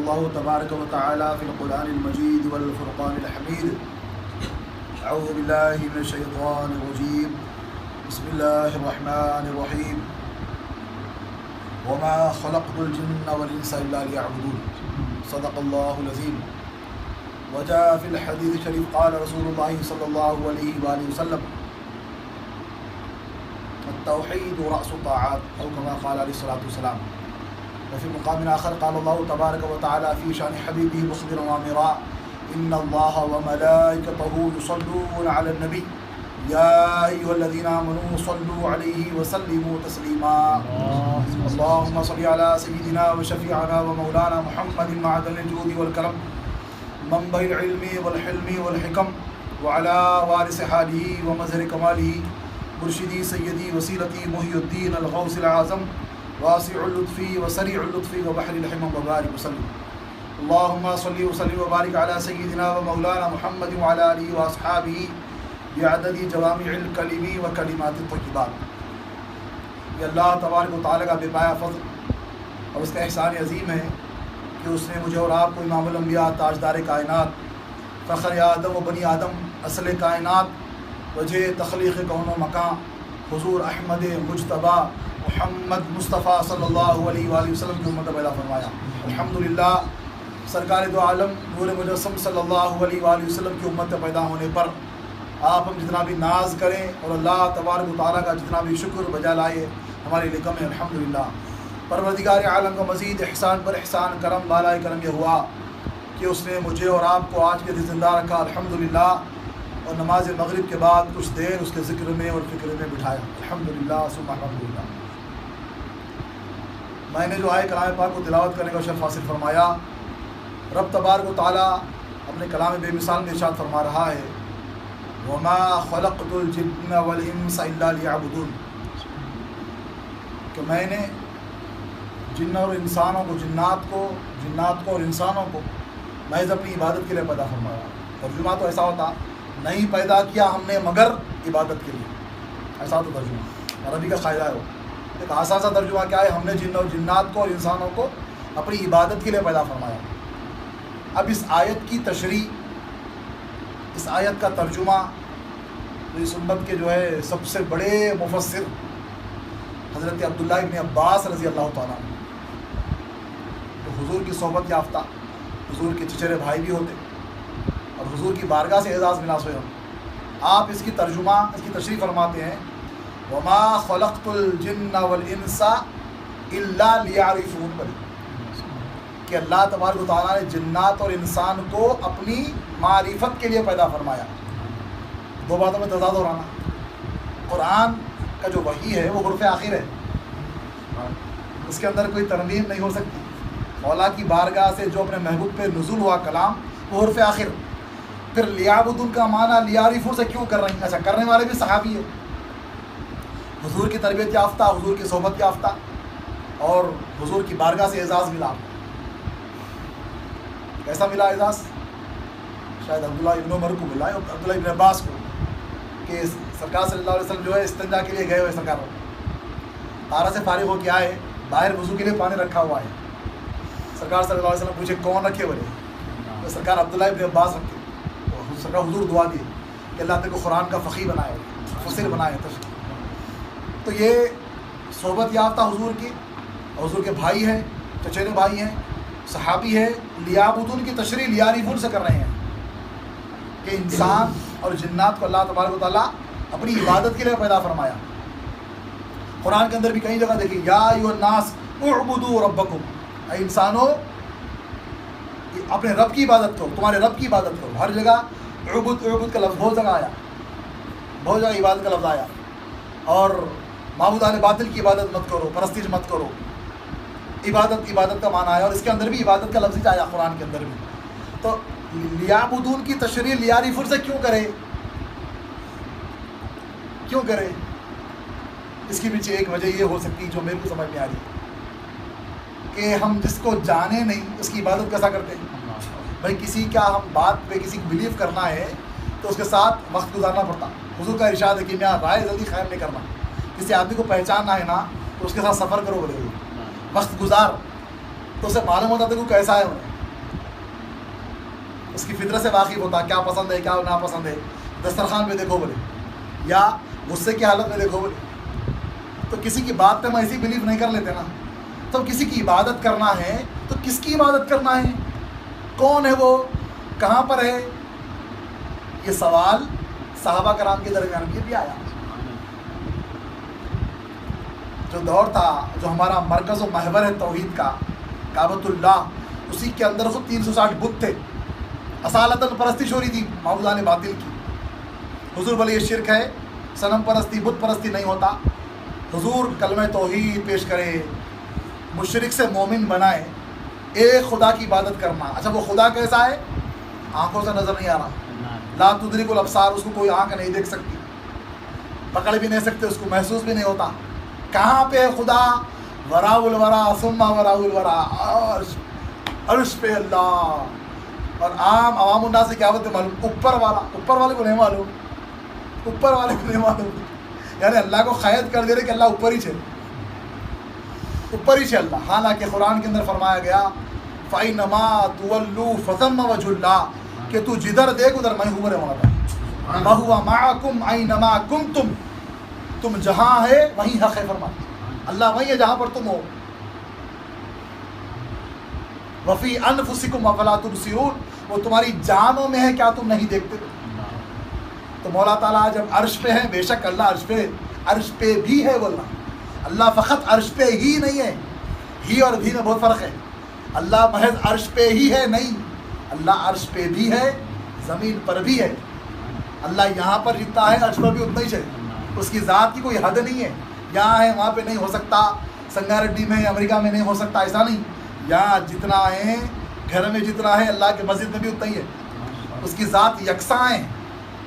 اللہ تبارک و تعالی فی القرآن المجید والفرقان الحمید اعوذ باللہ من الشیطان الرجیم بسم اللہ الرحمن الرحیم وما خلقت الجن والانس الا لیعبدون صدق اللہ العظیم وجاء فی الحدیث الشریف قال رسول اللہ صلی اللہ علیہ وآلہ وسلم التوحید رأس الطاعات او كما قال علیہ الصلاۃ والسلام وفي مقام آخر قال الله تبارك وتعالى في شأن حبيبه مخبرا وامرا إن الله وملائكته يصلون على النبي يا أيها الذين آمنوا صلوا عليه وسلموا تسليما اللهم صل على سيدنا وشفيعنا ومولانا محمد معدن الجود والكرم منبع العلم والحلم والحكم وعلى وارث حاله ومظهر كماله مرشدي سيدي وسيلتي محي الدين الغوث الأعظم واسع اللطف وسريع اللطف وبحر الحمم وبارك وسلم اللهم صل وسلم وبارك على سيدنا ومولانا محمد وعلى آله وأصحابه بعدد جوامع الكلم وكلمات الطيبات۔ یہ اللہ تبارک و تعالیٰ کا بے پایا فضل اور اس کا احسان عظیم ہے کہ اس نے مجھے اور آپ کو امام الانبیاء تاجدار کائنات فخر آدم و بنی آدم اصل کائنات وجہ تخلیق کون و مکان حضور احمد مجتبیٰ محمد مصطفیٰ صلی اللہ علیہ وآلہ وسلم کی امت پیدا فرمایا۔ الحمدللہ سرکار دو عالم نور مجسم صلی اللہ علیہ وآلہ وسلم کی امت پیدا ہونے پر آپ ہم جتنا بھی ناز کریں اور اللہ تبارک و تعالیٰ کا جتنا بھی شکر بجا لائے ہمارے لیے کم ہے۔ الحمدللہ پروردگار عالم کا مزید احسان پر احسان کرم بالائے کرم یہ ہوا کہ اس نے مجھے اور آپ کو آج کے دن زندہ رکھا الحمدللہ، اور نماز مغرب کے بعد کچھ دیر اس کے ذکر میں اور فکر میں بٹھایا الحمدللہ ثم الحمدللہ۔ میں نے جو آئے کلام پاک کو تلاوت کرنے کا شرف حاصل فرمایا، رب تبارک و تعالیٰ اپنے کلام بے مثال میں ارشاد فرما رہا ہے وما خلقت الجن والانس الا لیعبدون، کہ میں نے جن اور انسانوں کو جنات کو اور انسانوں کو محض اپنی عبادت کے لیے پیدا فرمایا۔ ترجمہ تو ایسا ہوتا نہیں پیدا کیا ہم نے مگر عبادت کے لیے، ایسا تو ترجمہ عربی کا قاعدہ ہے۔ وہ ایک آسان سا ترجمہ کیا ہے، ہم نے جن اور جنات کو اور انسانوں کو اپنی عبادت کے لیے پیدا فرمایا۔ اب اس آیت کی تشریح، اس آیت کا ترجمہ اس امت کے جو ہے سب سے بڑے مفسر حضرت عبداللہ ابن عباس رضی اللہ تعالیٰ عنہ، تو حضور کی صحبت یافتہ، حضور کے چچیرے بھائی بھی ہوتے اور حضور کی بارگاہ سے اعزاز ملا سوئے ہم، آپ اس کی ترجمہ، اس کی تشریح فرماتے ہیں وما خلقت الجن والانس الا لیعرفون، کہ اللہ تبارک و تعالیٰ نے جنات اور انسان کو اپنی معرفت کے لیے پیدا فرمایا۔ دو باتوں میں تضاد ہو رہا نا، قرآن کا جو وحی ہے وہ حرف آخر ہے، اس کے اندر کوئی ترمیم نہیں ہو سکتی۔ مولا کی بارگاہ سے جو اپنے محبوب پہ نزول ہوا کلام وہ حرف آخر۔ پھر لیعبدون کا معنی لیعرفون سے کیوں کر رہے ہیں؟ اچھا، کرنے والے بھی صحابی ہے، حضور کی تربیت یافتہ، حضور کی صحبت یافتہ، اور حضور کی بارگاہ سے اعزاز ملا۔ کیسا ملا اعزاز؟ شاید عبداللہ ابن عمر کو ملا ہے، عبداللہ ابن عباس کو، کہ سرکار صلی اللہ علیہ وسلم جو ہے استنجا کے لیے گئے ہوئے، سرکار طارا سے فارغ ہو کے آئے، باہر وضو کے لیے پانی رکھا ہوا ہے، سرکار صلی اللہ علیہ وسلم پوچھے کون رکھے بولے تو سرکار عبداللہ ابن عباس رکھے، سرکار حضور دعا دی کہ اللہ تعالیٰ کو قرآن کا فقیہ بنائے، مفسر بنائے۔ تو یہ صحبت یافتہ حضور کی، حضور کے بھائی ہیں، چچیرے بھائی ہیں، صحابی ہے، لیعبدون کی تشریح لیعرفون سے کر رہے ہیں کہ انسان اور جنات کو اللہ تبارک و تعالیٰ اپنی عبادت کے لیے پیدا فرمایا۔ قرآن کے اندر بھی کئی جگہ دیکھیں یا ایھا الناس اعبدوا ربکم، اے انسانوں اپنے رب کی عبادت کرو، تمہارے رب کی عبادت کرو۔ ہر جگہ عبد کا لفظ بہت جگہ آیا، بہت جگہ عبادت کا لفظ آیا، اور معبودان باطل کی عبادت مت کرو، پرستش مت کرو، عبادت کا معنی آیا، اور اس کے اندر بھی عبادت کا لفظ آیا قرآن کے اندر بھی۔ تو لیعبدون کی تشریح لیعرفون سے کیوں کرے؟ اس کے پیچھے ایک وجہ یہ ہو سکتی ہے جو میرے کو سمجھ میں آ رہی، کہ ہم جس کو جانے نہیں اس کی عبادت کیسا کرتے ہیں؟ بھائی کسی کا ہم بات پہ کسی کو بلیو کرنا ہے تو اس کے ساتھ وقت گزارنا پڑتا۔ حضور کا ارشاد ہے کہ میں رائے جلدی قائم نہیں کرنا، کسی آدمی کو پہچاننا ہے نا تو اس کے ساتھ سفر کرو، بولے وقت گزار، تو اسے معلوم ہوتا تھا کہ وہ کیسا ہے، اس کی فطرت سے واقف ہوتا کیا پسند ہے کیا ناپسند ہے. دسترخوان پہ دیکھو بولے یا غصے کی حالت میں دیکھو بولے. تو کسی کی بات پہ ہم ایسی بلیو نہیں کر لیتے نا. تو کسی کی عبادت کرنا ہے تو کس کی عبادت کرنا ہے, کون ہے وہ, کہاں پر ہے, یہ سوال صحابہ کرام کے درمیان بھی آیا. جو دور تھا, جو ہمارا مرکز و محور ہے توحید کا, کعبۃ اللہ, اسی کے اندر خود 360 بت تھے. اصالتاً پرستش ہو رہی تھی معبودان باطل کی. حضور بولے یہ شرک ہے, صنم پرستی بت پرستی نہیں ہوتا. حضور کلمہ توحید پیش کرے, مشرک سے مومن بنائے, ایک خدا کی عبادت کرنا. اچھا وہ خدا کیسا ہے؟ آنکھوں سے نظر نہیں آ رہا, لا تدرک الابصار, اس کو کوئی آنکھ نہیں دیکھ سکتی, پکڑ بھی نہیں سکتے, اس کو محسوس بھی نہیں ہوتا. کہاں پہ خدا؟ وراء الورا ثم وراء الورا, عرش پہ اللہ. اور عوام الناس سے کیا بولتے معلوم؟ اوپر والا. اوپر والے کو نہیں معلوم, اوپر والے کو نہیں معلوم. یعنی اللہ کو قید کر دے رہے کہ اللہ اوپر ہی چلے, اوپر ہی چل اللہ. حالانکہ قرآن کے اندر فرمایا گیا فَإِنَّمَا تُوَلُّوا فَثَمَّ وَجْهُ اللَّهِ, کہ تو جدھر دیکھ ادھر میں ہوں میرے مولا. وَهُوَ مَعَكُمْ أَيْنَمَا كُنْتُمْ, تم جہاں ہے وہیں حق ہے. فرمایا اللہ وہیں ہے جہاں پر تم ہو. وَفِي أَنفُسِكُمْ أَفَلَا تُبْصِرُونَ, وہ تمہاری جانوں میں ہے کیا تم نہیں دیکھتے؟ تو مولا تعالیٰ جب عرش پہ ہے, بے شک اللہ عرش پہ بھی ہے. بولنا اللہ فقط عرش پہ ہی نہیں ہے, ہی اور بھی میں بہت فرق ہے. اللہ محض عرش پہ ہی ہے نہیں, اللہ عرش پہ بھی ہے, زمین پر بھی ہے. اللہ یہاں پر جتنا ہے عرش پر بھی اتنا ہی ہے. اس کی ذات کی کوئی حد نہیں ہے, یہاں ہے وہاں پہ نہیں ہو سکتا, سنگاریڈی میں امریکہ میں نہیں ہو سکتا, ایسا نہیں. یہاں جتنا ہے, گھر میں جتنا ہے, اللہ کے مسجد میں بھی اتنا ہی ہے. اس کی ذات یکساں ہے,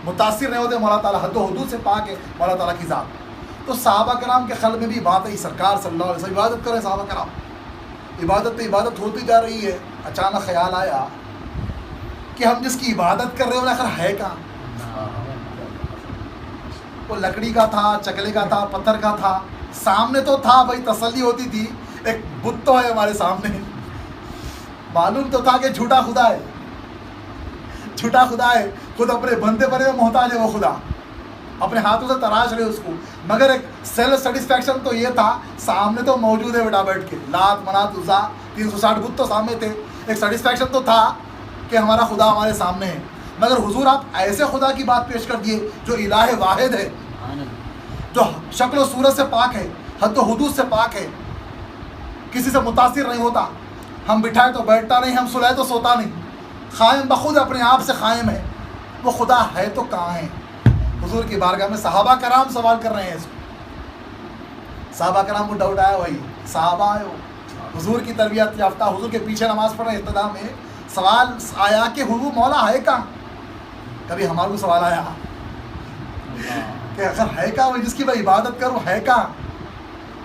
متاثر نہیں ہوتے. مولا تعالیٰ حد و حدود سے پاک ہے مولا تعالیٰ کی ذات. تو صحابہ کرام کے قلب میں بھی بات ہے, سرکار صلی اللہ علیہ وسلم عبادت کریں. صحابہ کرام عبادت پہ عبادت ہوتی جا رہی ہے. اچانک خیال آیا کہ ہم جس کی عبادت کر رہے ہیں وہ آخر ہے کہاں؟ وہ لکڑی کا تھا, چکلے کا تھا, پتھر کا تھا, سامنے تو تھا بھائی, تسلی ہوتی تھی ایک بت تو ہے ہمارے سامنے. معلوم تو تھا کہ جھوٹا خدا ہے, جھوٹا خدا ہے, خود اپنے بندے بنے میں محتاج ہے وہ خدا, اپنے ہاتھوں سے تراش رہے اس کو. مگر ایک سیلف سیٹسفیکشن تو یہ تھا سامنے تو موجود ہے بیٹا بیٹھ کے, لات منات عزا 360 بت تو سامنے تھے. ایک سیٹسفیکشن تو تھا کہ ہمارا خدا ہمارے سامنے ہے. مگر حضور آپ ایسے خدا کی بات پیش کر دیے جو الہ واحد ہے, جو شکل و صورت سے پاک ہے, حد و حدود سے پاک ہے, کسی سے متاثر نہیں ہوتا, ہم بٹھائے تو بیٹھتا نہیں, ہم سلائے تو سوتا نہیں, قائم بخود اپنے آپ سے قائم ہے. وہ خدا ہے تو کہاں ہے؟ حضور کی بارگاہ میں صحابہ کرام سوال کر رہے ہیں. اس کو صحابہ کرام کو ڈاؤٹ آیا, وہی صحابہ آئے ہو, حضور کی تربیت یافتہ, حضور کے پیچھے نماز پڑھ رہے ہیں, ابتدا میں سوال آیا کہ حضور مولا ہے کہاں؟ کبھی ہمارے کو سوال آیا کہ اگر ہے کہاں وہ جس کی میں عبادت کروں, ہے کہاں؟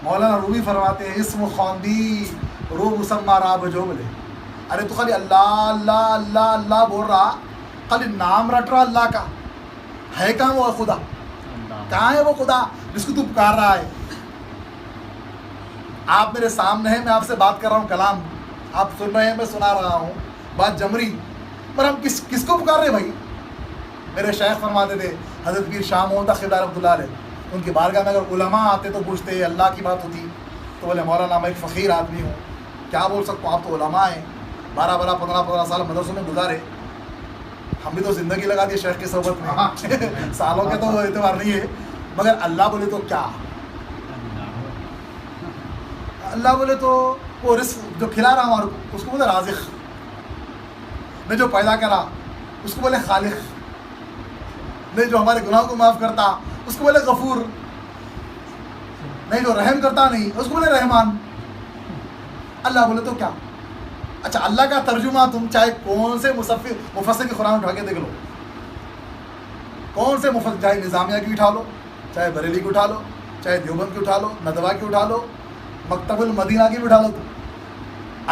مولانا رومی فرماتے ہیں اسم خواندی رو مسمہ را بجو بلے. ارے تو خالی اللہ اللہ اللہ اللہ بول رہا, خالی نام رٹ رہا اللہ کا, ہے کہاں وہ خدا؟ کہاں ہے وہ خدا جس کو تو پکار رہا ہے؟ آپ میرے سامنے ہیں, میں آپ سے بات کر رہا ہوں, کلام آپ سن رہے ہیں, میں سنا رہا ہوں, بات جم رہی, پر ہم کس کو پکار رہے بھائی؟ میرے شیخ فرماتے تھے, حضرت پیر شاہ محمود خدا رحمۃ اللہ علیہ, ان کی بارگاہ میں اگر علماء آتے تو پوچھتے اللہ کی بات ہوتی, تو بولے مولانا میں ایک فقیر آدمی ہوں, کیا بول سکتا ہوں, آپ تو علماء ہیں, 12 سال مدرسوں میں گزارے, ہم بھی تو زندگی لگا دی شیخ کی صحبت میں, سالوں کا تو اعتبار نہیں ہے. مگر اللہ بولے تو کیا, اللہ بولے تو وہ رزق جو کھلا رہا ہمارے کو اس کو بولے رازق, نے جو پیدا کرا اس کو بولے خالق, نے جو ہمارے گناہوں کو معاف کرتا اس کو بولے غفور, نہیں جو رحم کرتا نہیں اس کو بولے رحمان. اللہ بولے تو کیا؟ اچھا اللہ کا ترجمہ تم چاہے کون سے مفسر کی قرآن اٹھا کے دیکھ لو, کون سے مفسر, چاہے نظامیہ کی اٹھا لو, چاہے بریلی کی اٹھا لو, چاہے دیوبند کی اٹھا لو, ندوہ کی اٹھا لو, مکتب المدینہ کی بھی اٹھا لو,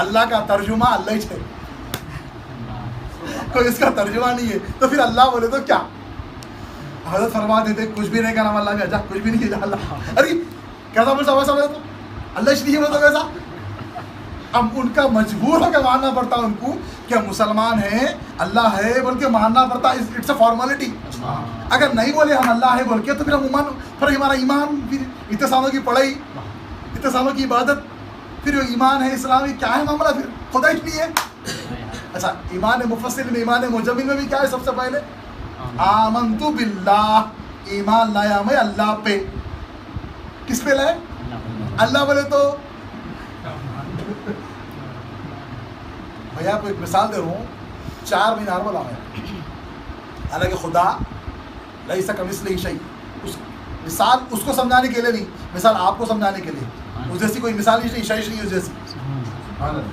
اللہ کا ترجمہ اللہ ہی ہے, کوئی اس کا ترجمہ نہیں ہے. تو پھر اللہ بولے تو کیا؟ حضرت فرما دیتے کچھ بھی نہیں کرنا اللہ کا, جا کچھ بھی نہیں کیا اللہ. ارے کیسا بولتا ویسا بولے تو اللہ اس لیے بولتا ویسا, اب ان کا مجبور ہو کے ماننا پڑتا ان کو کہ ہم مسلمان ہیں، اللہ ہے بول کے ماننا پڑتا، اٹس اے فارمیلٹی. اگر نہیں بولے ہم اللہ ہے بول کے تو پھر ہم ایمان، پھر ہمارا ایمان، پھر اتنے سالوں کی پڑھائی، اتنے سالوں کی عبادت، پھر ایمان ہے اسلامی کیا ہے معاملہ، پھر خدا ہی نہیں ہے. اچھا ایمان مفسر میں، ایمان مجمل میں بھی کیا ہے؟ سب سے پہلے آمنت باللہ، ایمان لایا میں اللہ پہ. کس پہ لائے؟ اللہ بولے تو بھیا کو ایک مثال دے رہا ہوں، 4 مینار والا ہے، حالانکہ خدا لیس کمثلہ شیء، اس مثال اس کو سمجھانے کے لیے نہیں، مثال آپ کو سمجھانے کے لیے، اس جیسی کوئی مثال ہی نہیں، شیء نہیں اس جیسی.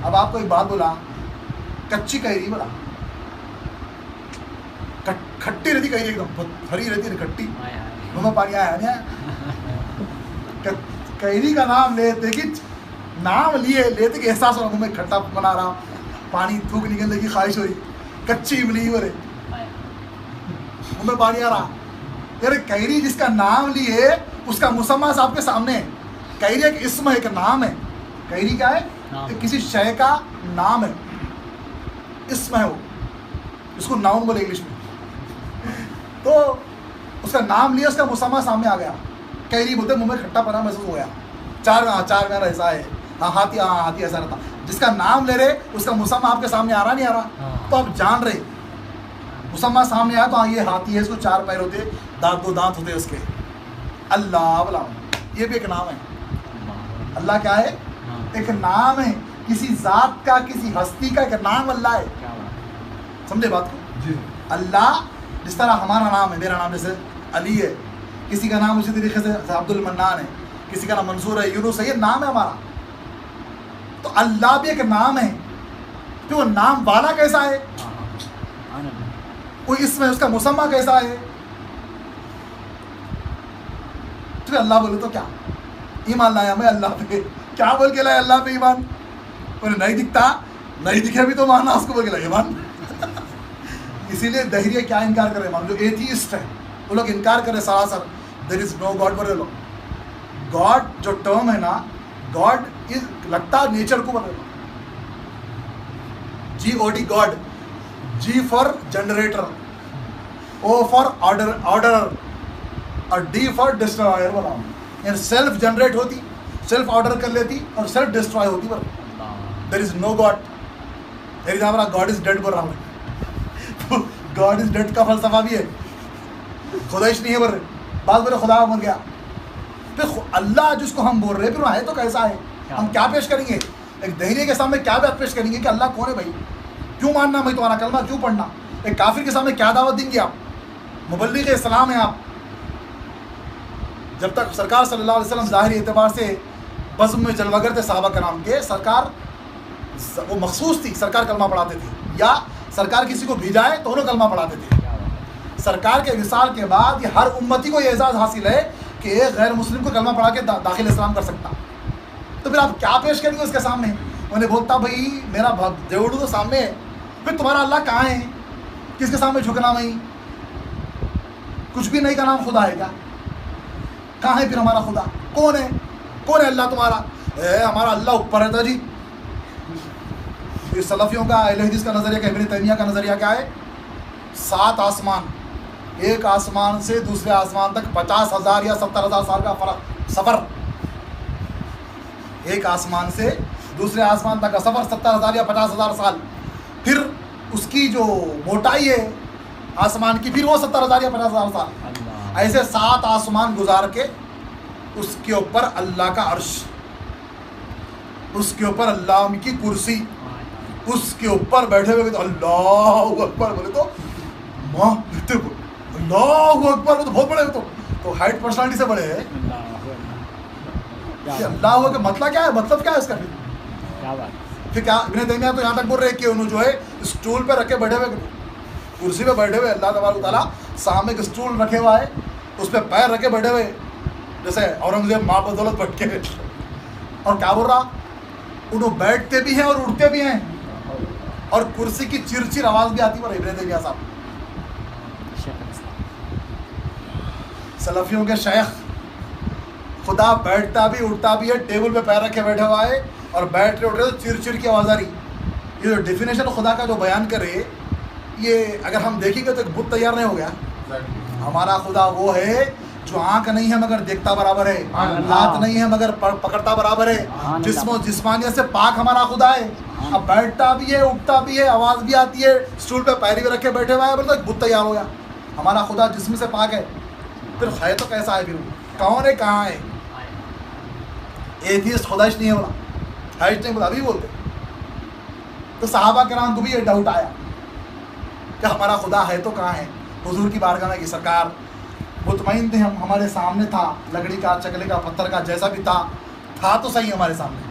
اب آپ کو ایک بات بولا، کچی کیری بولا، کھٹی رہتی کیری، ایک دم بہت ہری رہتی ہے کھٹی، منہ میں پانی آیا نہیں. کیری کا نام لیتے کہ نام لیتے کہ احساس ہو رہا منہ میں کھٹا بنا رہا، پانی تھوک نکلنے کی خواہش ہو رہی، کچی املی ہو رہے، منہ میں پانی آ رہا. یار کیری جس کا نام لیے اس کا مسمہ آپ کے سامنے ہے. کیری ایک اسم ہے، ایک نام ہے. کیری کیا ہے؟ کسی شے کا نام ہے، اسم ہے، وہ اس کو ناؤن بولے انگلش میں. تو اس کا نام لیا، اس کا مسمہ سامنے آ گیا، کیری بولتے، منہ میں کھٹا پنا محسوس ہو گیا. 4 مینار ایسا ہے، ہاتھی ایسا رہتا. جس کا نام لے رہے اس کا مسمہ آپ کے سامنے آ رہا نہیں آ رہا، تو آپ جان رہے مسمہ سامنے آیا تو ہاں یہ ہاتھی ہے، اس کو 4 پیر ہوتے، 2 دانت ہوتے اس کے. اللہ بلا، یہ بھی ایک نام ہے. اللہ کیا ہے؟ ایک نام ہے، کسی ذات کا، کسی ہستی کا ایک نام اللہ ہے. سمجھے بات کو؟ اللہ جس طرح ہمارا نام ہے، میرا نام جیسے علی ہے، کسی کا نام اسی طریقے سے عبد المنان ہے، کسی کا نام منصور ہے، یونس ہے، یہ نام ہے ہمارا. تو اللہ بھی ایک نام ہے. تو وہ نام والا کیسا ہے؟ کوئی اسم ہے، اس کا مسمہ کیسا ہے؟ تو اللہ بولے تو کیا ایمان لایا میں اللہ پہ، کیا بول کے لایا اللہ پہ ایمان؟ نہیں دکھتا، نہیں دکھے بھی تو ماننا اس کو بول کے لایا ایمان. اسی لیے دہریہ کیا انکار کرے؟ مان جو ایتھیسٹ ہے وہ لوگ انکار کرے سراسر دیر از نو گاڈ. بولے لوگ گاڈ جو ٹرم ہے نا، گاڈ لگتا نیچر کو بولے، GOD God, G for generator, O for order اور D فار ڈسٹرائر. بولا یعنی سیلف جنریٹ ہوتی، سیلف آرڈر کر لیتی اور سیلف ڈسٹرائے ہوتی. بولا دیر از نو گاڈ. دیر از ہمارا گاڈ از ڈیڈ بول رہا ہوں. گاڈ از ڈیڈ کا فلسفہ بھی ہے، خدائش نہیں ہے بول رہے. بعض بولے خدا مر گیا. پھر اللہ جس کو ہم بول رہے پھر وہ ہے تو کیسا ہے؟ ہم کیا پیش کریں گے ایک دہریے کے سامنے؟ کیا بات پیش کریں گے کہ اللہ کون ہے بھائی؟ کیوں ماننا بھائی؟ تمہارا کلمہ کیوں پڑھنا؟ ایک کافر کے سامنے کیا دعوت دیں گے آپ؟ مبلغ اسلام ہیں آپ. جب تک سرکار صلی اللہ علیہ وسلم ظاہری اعتبار سے بزم میں جلوہ گر تھے صحابہ کرام کے، سرکار وہ مخصوص تھی، سرکار کلمہ پڑھاتے تھے، یا سرکار کسی کو بھیجائے تو انہوں کلمہ پڑھاتے تھے. سرکار کے وصال کے بعد یہ ہر امتی کو یہ اعزاز حاصل ہے کہ ایک غیر مسلم کو کلمہ پڑھا کے داخل اسلام کر سکتا. تو پھر آپ کیا پیش کریں گے اس کے سامنے؟ انہیں بولتا بھائی میرا دیوڑو تو سامنے ہے، پھر تمہارا اللہ کہاں ہے؟ کس کے سامنے جھکنا؟ نہیں کچھ بھی نہیں کا نام خدا ہے کیا؟ کہاں ہے پھر ہمارا خدا؟ کون ہے؟ کون ہے اللہ تمہارا؟ ہمارا اللہ اوپر ہے. جی یہ سلفیوں کا، اہل حدیث کا نظریہ، کہ ابن تیمیہ کا نظریہ کیا ہے؟ 7 آسمان، ایک آسمان سے دوسرے آسمان تک 50,000 یا 70,000 سال کا فرق، سفر. ایک آسمان سے دوسرے آسمان تک کا سفر 70,000 یا 50,000 سال. پھر اس کی جو موٹائی ہے آسمان کی، پھر وہ 70,000 یا 50,000 سال. ایسے 7 آسمان گزار کے اس کے اوپر اللہ کا عرش، اس کے اوپر اللہ کی کرسی، اس کے اوپر بیٹھے ہوئے تو اللہ اکبر بولے تو اللہ اکبر تو بہت بڑے ہو، تو ہائٹ پرسنالٹی سے بڑے ہیں. اللہ ہو کہ مطلب کیا ہے؟ مطلب کیا ہے اس کا؟ پھر کیا ابن تیمیہ تو یہاں تک بول رہے کہ انہوں جو ہے اسٹول پہ رکھے بیٹھے ہوئے، کرسی پہ بیٹھے ہوئے، اللہ تبارک و تعالیٰ سامنے ایک اسٹول رکھے ہوا ہے، اس پہ پیر رکھے بیٹھے ہوئے، جیسے اورنگزیب ماں بدولت بیٹھ کے. اور کیا بول رہا؟ انہوں بیٹھتے بھی ہیں اور اٹھتے بھی ہیں، اور کرسی کی چرچر آواز بھی آتی ہے. ابن تیمیہ صاحب سلفیوں کے شیخ، خدا بیٹھتا بھی اٹھتا بھی ہے، ٹیبل پہ پیر رکھے بیٹھا ہوا ہے، اور بیٹھ رہے اٹھ رہے تو چر چر کی آواز آ رہی. یہ جو ڈیفینیشن خدا کا جو بیان کرے یہ اگر ہم دیکھیں گے تو ایک بت تیار نہیں ہو گیا. ہمارا خدا وہ ہے جو آنکھ نہیں ہے مگر دیکھتا برابر ہے, ہاتھ نہیں ہے مگر پکڑتا برابر ہے, جسم و جسمانیت سے پاک ہمارا خدا ہے. اب بیٹھتا بھی ہے, اٹھتا بھی ہے, آواز بھی آتی ہے, اسٹول پہ پیری بھی رکھے بیٹھے ہوا ہے, بولے ایک بت تیار ہو گیا. ہمارا خدا جسم سے پاک ہے, پھر ہے تو کیسا ہے, پھر کون ہے, کہاں ہے؟ ایتھیسٹ خداش نہیں ہے بولا, ہائش نہیں بولا, ابھی بولتے. تو صحابہ کرام کو بھی یہ ڈاؤٹ آیا کہ ہمارا خدا ہے تو کہاں ہے. حضور کی بارگاہ میں کہ سرکار مطمئن تھے ہم, ہمارے سامنے تھا, لکڑی کا, چکلے کا, پتھر کا, جیسا بھی تھا تو صحیح ہمارے سامنے.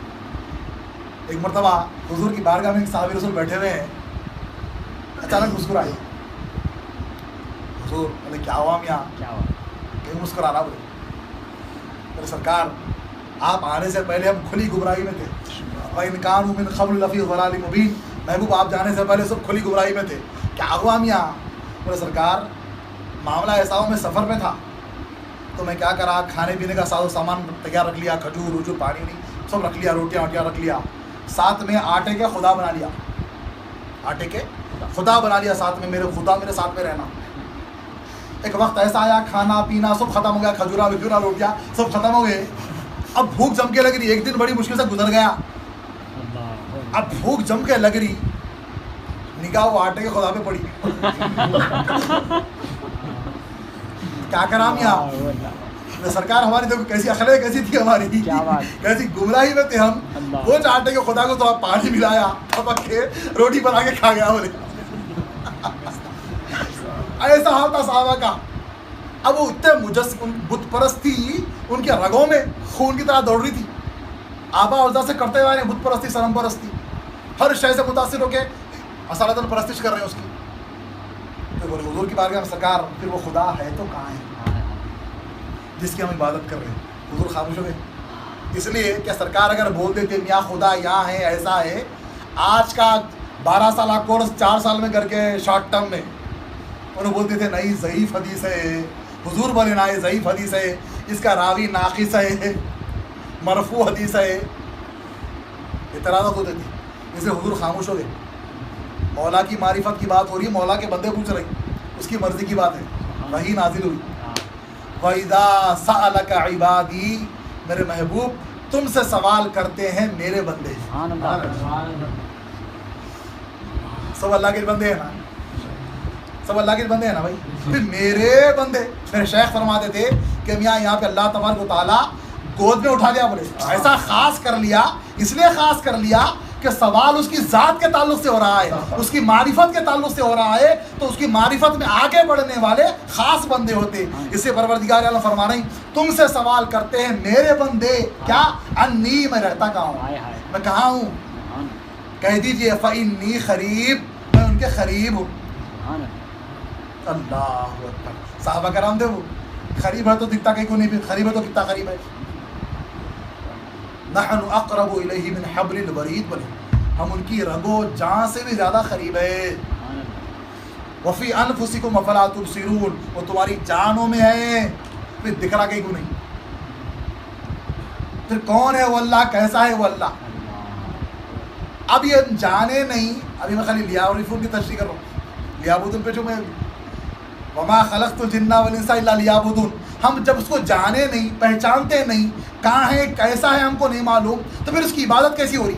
ایک مرتبہ حضور کی بارگاہ میں ایک صحابی رسول بیٹھے ہوئے ہیں, اچانک مسکرائے. حضور بولے کیا ہوا میاں, کیوں مسکرا رہا؟ بولے سرکار آپ آنے سے پہلے ہم کھلی گمراہی میں تھے. وَإِنْ كَانُوا مِنْ قَبْلُ لَفِي ضَلَالٍ مُبِينٍ. محبوب آپ جانے سے پہلے سب کھلی گمراہی میں تھے. کیا ہوا میاں؟ بولے سرکار معاملہ ایسا ہو, میں سفر میں تھا تو میں کیا کرا, کھانے پینے کا ساز و سامان تیار رکھ لیا, کھجور وجور پانی نہیں سب رکھ لیا, روٹیاں ووٹیاں رکھ لیا, ساتھ میں آٹے کے خدا بنا لیا, آٹے کے خدا بنا لیا ساتھ میں, میرے خدا میرے ساتھ میں رہنا. ایک وقت ایسا آیا کھانا پینا سب ختم ہو گیا, کھجورا وجورا روٹیاں سب ختم ہو گئے. اب بھوک جم کے لگ رہی, ایک دن بڑی مشکل سے گزر گیا. اب بھوک جم کے لگ رہی, نگاہ وہ آٹے کے خدا پہ پڑی. کیا کرام یہاں سرکار ہماری دیکھو کیسی اخلاق کیسی تھی ہماری, کیسی گمراہی میں تھے ہم. وہ آٹے کے خدا کو تو آپ پانی ملایا, پک کے روٹی بنا کے کھا گیا. بولے ایسا حال تھا صحابہ کا. اب وہ اتنے بت پرستی ان کے رگوں میں خون کی طرح دوڑ رہی تھی. آبا اجداد سے کرتے ہوئے بت پرستی, صنم پرستی, ہر شے سے متاثر ہو کے اصالتاً پرستش کر رہے ہیں اس کی. تو بولے حضور کی بارگاہ میں سرکار پھر وہ خدا ہے تو کہاں ہے جس کی ہم عبادت کر رہے ہیں؟ حضور خاموش ہو گئے. اس لیے کہ سرکار اگر بول دیتے میاں خدا یہاں ہے, ایسا ہے, آج کا 12 سالہ کورس 4 سال میں کر کے شارٹ ٹرم میں انہوں بولتے تھے نہیں ضعیف حدیث ہے. حضور بولے نا یہ ضعیف حدیث ہے, اس کا راوی ناقص ہے, مرفوع حدیث ہے, اعتراضات ہوتے تھے. اس لیے حضور خاموش ہو گئے. مولا کی معرفت کی بات ہو رہی ہے, مولا کے بندے پوچھ رہے, اس کی مرضی کی بات ہے. وحی نازل ہوئی, وَإِذَا سَأَلَكَ عِبَادِي, میرے محبوب تم سے سوال کرتے ہیں میرے بندے. سب اللہ کے بندے ہیں نا, سب اللہ کے بندے ہیں نا بھائی. پھر میرے بندے, میرے شیخ فرماتے تھے کہ میاں یہاں پہ اللہ تبارک و تعالیٰ گود میں اٹھا لیا. بولے ایسا خاص کر لیا, اس لیے خاص کر لیا کہ سوال اس کی ذات کے تعلق سے ہو رہا ہے, اس کی معرفت کے تعلق سے ہو رہا ہے, تو اس کی معرفت میں آگے بڑھنے والے خاص بندے ہوتے. اس سے پروردگار عالم فرما رہی تم سے سوال کرتے ہیں میرے بندے کیا, انی میں رہتا کہاں ہوں, میں کہاں ہوں. کہہ دیجئے فإنی قریب, میں ان کے قریب ہوں. اللہ اکبر. صحابہ کرام تھے, وہ قریب ہے تو دکھتا کہیں کو نہیں, قریب ہے تو کتنا قریب ہے. نحن اقرب الیہ من حبل الورید, بولے ہم ان کی رگو جان سے بھی زیادہ قریب ہے. وفی انفسکم افلا تبصرون, وہ تمہاری جانوں میں ہے, پھر دکھ رہا کہیں کو نہیں. پھر کون ہے وہ اللہ, کیسا ہے وہ اللہ. اب یہ جانے نہیں, ابھی میں خالی لیابودن کی تشریح کر رہا ہوں. لیابودن پہ جو میں وما خلقت الجن والانس الا لیعبدون, ہم جب اس کو جانے نہیں, پہچانتے نہیں, کہاں ہے کیسا ہے ہم کو نہیں معلوم, تو پھر اس کی عبادت کیسی ہو رہی؟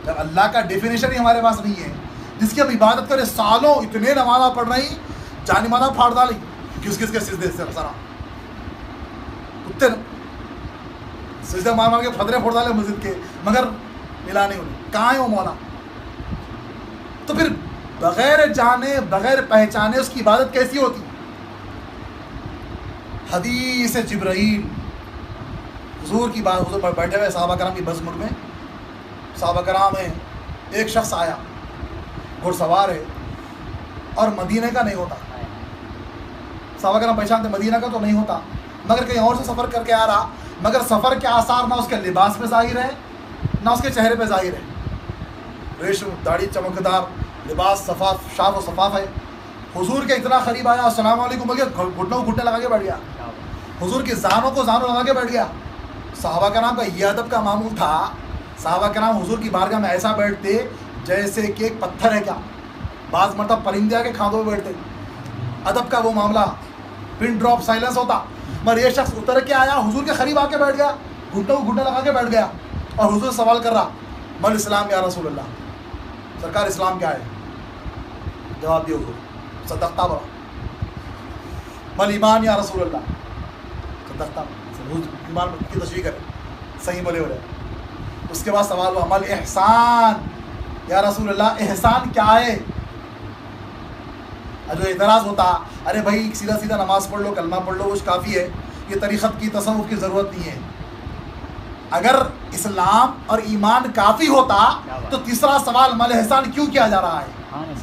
جب اللہ کا ڈیفینیشن ہی ہمارے پاس نہیں ہے, جس کی ہم عبادت کریں, سالوں اتنے نمازیں پڑھ رہی, جانی مانا پھاڑ ڈالی, کس کس کے سجدے سے سرا اتنے سجدے مار مار کے پھدرے پھوڑ ڈالے مسجد کے, مگر ملا نہیں ہوئی. کہاں ہے وہ مولا؟ تو پھر بغیر جانے بغیر پہچانے اس کی عبادت کیسی ہوتی؟ حدیث جبرائیل, حضور کی بات, حضور بیٹھے ہوئے صحابہ کرام کی بزم میں, صحابہ کرام ہیں, ایک شخص آیا, گھڑ سوار ہے اور مدینہ کا نہیں ہوتا. صحابہ کرام پہچانتے مدینہ کا تو نہیں ہوتا, مگر کہیں اور سے سفر کر کے آ رہا, مگر سفر کے آثار نہ اس کے لباس پہ ظاہر ہے نہ اس کے چہرے پہ ظاہر ہے. ریشم داڑھی چمکدار, لباس صفاف شاف و صفاف ہے. حضور کے اتنا قریب آیا, السلام علیکم بول کے گھٹنوں کو گھٹنے لگا کے بیٹھ گیا. حضور کی زانوں کو زانوں لگا کے بیٹھ گیا. صحابہ کرام کا یہ ادب کا معمول تھا، صحابہ کرام حضور کی بارگاہ میں ایسا بیٹھتے جیسے کہ ایک پتھر ہے، کیا بعض مرتبہ پرندے آ کے کھانوں میں بیٹھتے، ادب کا وہ معاملہ، پن ڈراپ سائلنس ہوتا. مگر یہ شخص اتر کے آیا، حضور کے قریب آ کے بیٹھ گیا، گھٹنوں کو گھٹنا لگا کے بیٹھ گیا، اور حضور سوال کر رہا مل اسلام یا رسول اللہ، سرکار اسلام کیا ہے؟ جواب دیا حضور صدقتا برا. مل ایمان یا رسول اللہ، صدقتا ایمان کی تشریح کرے، صحیح بولے بولے. اس کے بعد سوال ہوا مل احسان یا رسول اللہ، احسان کیا ہے؟ جو اعتراض ہوتا ارے بھائی سیدھا سیدھا نماز پڑھ لو، کلمہ پڑھ لو، وہ کافی ہے، یہ طریقت کی تصوف کی ضرورت نہیں ہے. اگر اسلام اور ایمان کافی ہوتا تو تیسرا سوال مل احسان کیوں کیا جا رہا ہے؟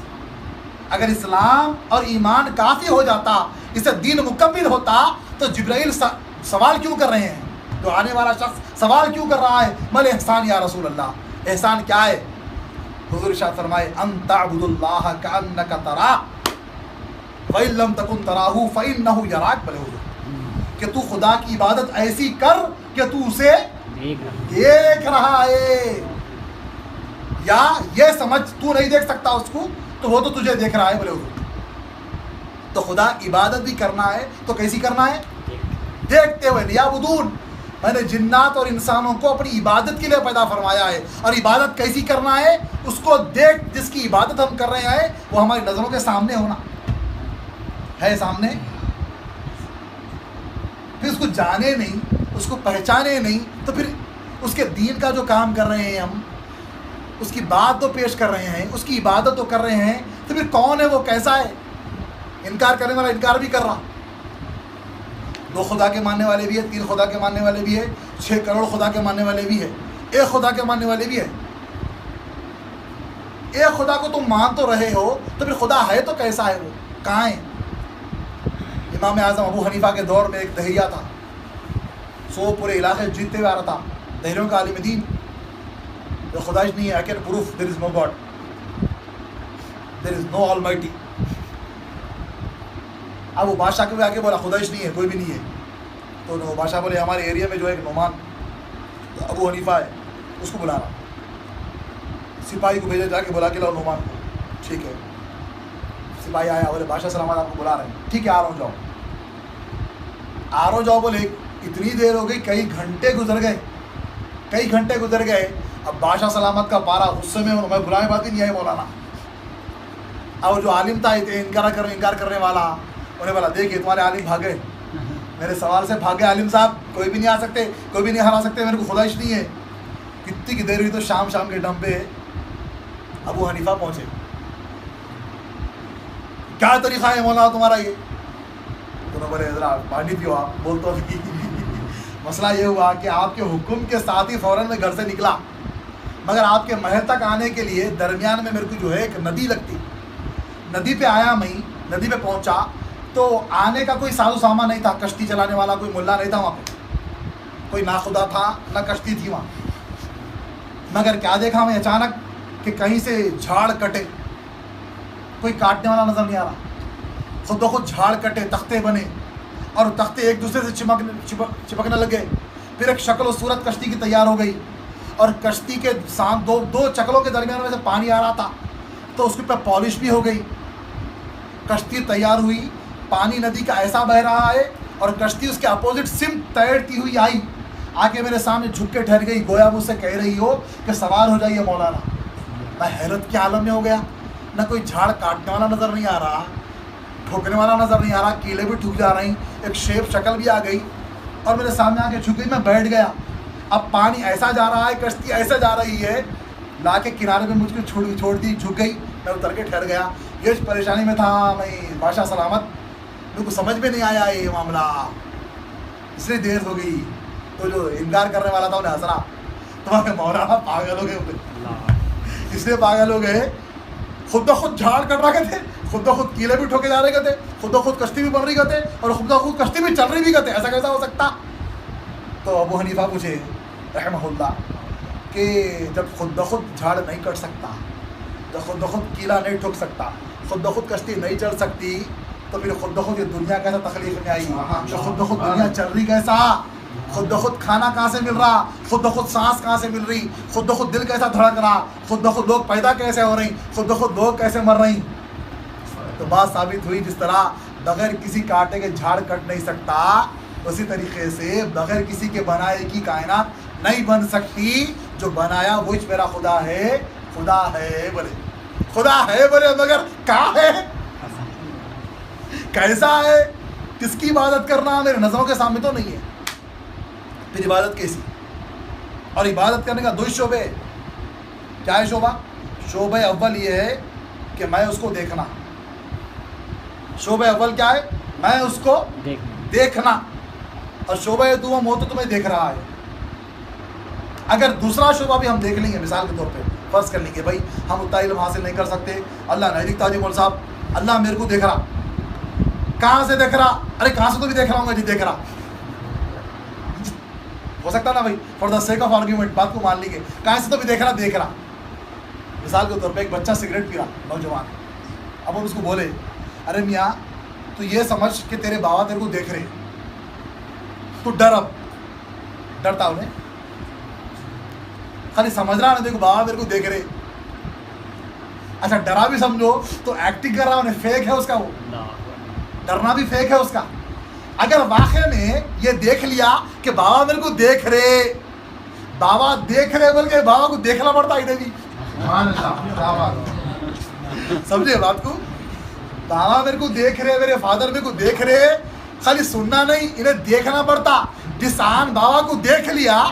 اگر اسلام اور ایمان کافی ہو جاتا، اس سے دین مکمل ہوتا، تو جبرائیل سوال کیوں کر رہے ہیں؟ جو آنے والا شخص سوال کیوں کر رہا ہے مل احسان یا رسول اللہ، احسان کیا ہے؟ حضور ارشاد فرمائے ان تعبد اللہ کأنک تراہ وَإِن لَمْ تَكُنْ تَرَاهُ فَإِنَّهُ يَرَاكَ. بلے حضور کہ تو خدا کی عبادت ایسی کر کہ تو اسے دیکھ رہا ہے، یا یہ سمجھ تو نہیں دیکھ سکتا اس کو تو وہ تو تجھے دیکھ رہا ہے. بلے حضور تو خدا عبادت بھی کرنا ہے تو کیسی کرنا ہے؟ دیکھتے ہوئے. لیعبدون، میں نے جنات اور انسانوں کو اپنی عبادت کے لیے پیدا فرمایا ہے، اور عبادت کیسی کرنا ہے؟ اس کو دیکھ، جس کی عبادت ہم کر رہے ہیں وہ ہماری نظروں کے سامنے ہونا ہے، سامنے. پھر اس کو جانے نہیں، اس کو پہچانے نہیں، تو پھر اس کے دین کا جو کام کر رہے ہیں ہم، اس کی بات تو پیش کر رہے ہیں، اس کی عبادت تو کر رہے ہیں، تو پھر کون ہے وہ، کیسا ہے؟ انکار کرنے والا انکار بھی کر رہا. 2 خدا کے ماننے والے بھی ہے، 3 خدا کے ماننے والے بھی ہے، 6 کروڑ خدا کے ماننے والے بھی ہے، 1 خدا کے ماننے والے بھی ہے. ایک خدا کو تم مان تو رہے ہو تو پھر خدا ہے تو کیسا ہے؟ وہ کہاں ہے؟ امام اعظم ابو حنیفہ کے دور میں ایک دہریہ تھا، سو پورے علاقے جیتتے ہوئے آ رہا تھا، دہریوں کا عالم دین، جو خداش نہیں ہے. I can prove there is no God, there is no Almighty. اب وہ بادشاہ کے آگے بولا خداش نہیں ہے، کوئی بھی نہیں ہے. تو وہ بادشاہ بولے ہمارے ایریا میں جو ایک نعمان ابو حنیفہ ہے اس کو بلا رہا. سپاہی کو بھیجا، جا کے بلا کے لاؤ نعمان کو. ٹھیک ہے، سپاہی آیا، بولے بادشاہ سلامت آپ کو بلا رہے ہیں. ٹھیک ہے، آ رہا ہوں، جاؤ آ رہا ہوں جاؤ. بولے اتنی دیر ہو گئی، کئی گھنٹے گزر گئے. اب بادشاہ سلامت کا پارا غصے میں بلائے بات ہی نہیں آئی مولانا. اور جو عالم تھا انکار کرنے والا، انہیں بولا دیکھیے تمہارے عالم بھاگے، میرے سوال سے بھاگے عالم صاحب، کوئی بھی نہیں آ سکتے، کوئی بھی نہیں ہرا سکتے، میرے کو خداش نہیں ہے. کتنی کی دیر ہوئی تو شام کے ٹائم پہ ابو حنیفہ پہنچے. کیا طریقہ ہے مولانا تمہارا یہ؟ تو بولے ذرا پانی پیو آپ. بول تو مسئلہ یہ ہوا کہ آپ کے حکم کے ساتھ ہی فوراً میں گھر سے نکلا، مگر آپ کے محل تک آنے کے لیے درمیان میں میرے کو جو ہے ایک ندی لگتی، ندی پہ آیا میں، ندی پہ پہنچا تو آنے کا کوئی ساز و سامان نہیں تھا، کشتی چلانے والا کوئی ملا نہیں تھا وہاں پہ، کوئی نہ خدا تھا نہ کشتی تھی وہاں. مگر کیا دیکھا میں اچانک کہ کہیں سے جھاڑ کٹے، کوئی کاٹنے والا نظر نہیں آ رہا، خود بخود جھاڑ کٹے، تختے بنے، اور تختے ایک دوسرے سے چپکنے لگے. پھر ایک شکل و صورت کشتی کی تیار ہو گئی، اور کشتی کے ساتھ دو چکلوں کے درمیان میں سے پانی آ رہا تھا، تو اس کے اوپر پالش بھی ہو گئی. کشتی تیار ہوئی، پانی ندی کا ایسا بہہ رہا ہے، اور کشتی اس کے اپوزٹ سمت تیرتی ہوئی آئی، آ کے میرے سامنے جھک کے ٹھہر گئی، گویا مجھ سے کہہ رہی ہو کہ سوار ہو جائیے مولانا. میں حیرت کے عالم میں ہو گیا، نہ کوئی جھاڑ کاٹنے والا نظر نہیں آ رہا، ٹھوکنے والا نظر نہیں آ رہا، کیلے بھی ٹھک جا رہی، ایک شیپ شکل بھی آ گئی، اور میرے سامنے آ کے جھک گئی. میں بیٹھ گیا. اب پانی ایسا جا رہا ہے، کشتی ایسا جا رہی ہے، لا کے کنارے میں مجھ کو چھوڑ دی، جھک گئی. میں اتر کے ٹھہر گیا. یہ پریشانی میں تھا میں، بادشاہ سلامت، میرے کو سمجھ میں نہیں آیا یہ معاملہ، اس لیے دیر ہو گئی. تو جو انکار کرنے والا تھا انہیں ہنس رہا، تمہارے مولانا پاگل ہو گئے، اس لیے پاگل ہو گئے، خود بخود جھاڑ کٹ رہے تھے، خود بخود کیلے بھی ٹھوکے جا رہے تھے، خود بخود کشتی بھی بن رہی تھے، اور خود بخود کشتی بھی چل رہی بھی تھے. ایسا کیسا ہو سکتا؟ تو ابو حنیفہ پوچھے رحمہ اللہ کہ جب خود بخود جھاڑ نہیں کٹ سکتا، جب خود بخود کیلا نہیں ٹھوک سکتا، خود بخود کشتی نہیں چل سکتی، تو پھر خود بخود یہ دنیا کیسا تخلیق میں آئی؟ تو خود بخود دنیا چل رہی کیسا؟ خود بخود کھانا کہاں سے مل رہا، خود بخود سانس کہاں سے مل رہی، خود بخود دل کیسا دھڑک رہا، خود بخود لوگ پیدا کیسے ہو رہی، خود بخود لوگ کیسے مر رہی. تو بات ثابت ہوئی جس طرح بغیر کسی کانٹے کے جھاڑ کٹ نہیں سکتا، اسی طریقے سے بغیر کسی کے بنائے کی کائنات نہیں بن سکتی. جو بنایا وہ میرا خدا ہے. خدا ہے بولے، خدا ہے بولے، مگر کہاں ہے، کیسا ہے، کس کی عبادت کرنا میرے نظروں کے سامنے تو نہیں ہے. پھر عبادت کیسی؟ اور عبادت کرنے کا دو شعبے. کیا ہے شعبہ؟ شعبہ اول یہ ہے کہ میں اس کو دیکھنا. شعبہ اول کیا ہے؟ میں اس کو دیکھنا. اور شعبہ دوم وہ تو تمہیں دیکھ رہا ہے. اگر دوسرا شعبہ بھی ہم دیکھ لیں گے، مثال کے طور پہ فرض کر لیں گے بھائی ہم اتنا علم حاصل نہیں کر سکتے، اللہ نہیں دکھتا جی مول صاحب، اللہ میرے کو دیکھ رہا. کہاں سے دیکھ رہا؟ ارے کہاں سے تو بھی دیکھ رہا ہوں گا جی، دیکھ رہا ہو سکتا نا بھائی، for the sake of argument بات کو مان لیجیے، کہاں سے تو بھی دیکھ رہا. مثال کے طور پہ ایک بچہ سگریٹ پی رہا، نوجوان. اب ہم اس کو بولے ارے میاں تو یہ سمجھ کہ تیرے بابا تیرے کو دیکھ رہے، تو ڈر. اب ڈرتا انہیں خالی سمجھ رہا نا دیکھو بابا میرے کو دیکھ رہے. اچھا ڈرا بھی سمجھو تو ایکٹنگ کر رہا انہیں، فیک ہے اس کا، وہ ڈرنا بھی فیک ہے اس کا. اگر واقعہ میں یہ دیکھ لیا کہ بابا میرے کو دیکھ رہے، بابا دیکھ رہے بول کے بابا کو دیکھنا پڑتا ادھر بھی. سمجھے بات کو؟ بابا میرے کو دیکھ رہے، میرے فادر میرے کو دیکھ رہے، خالی سننا نہیں، انہیں دیکھنا پڑتا. جس آن بابا کو دیکھ لیا،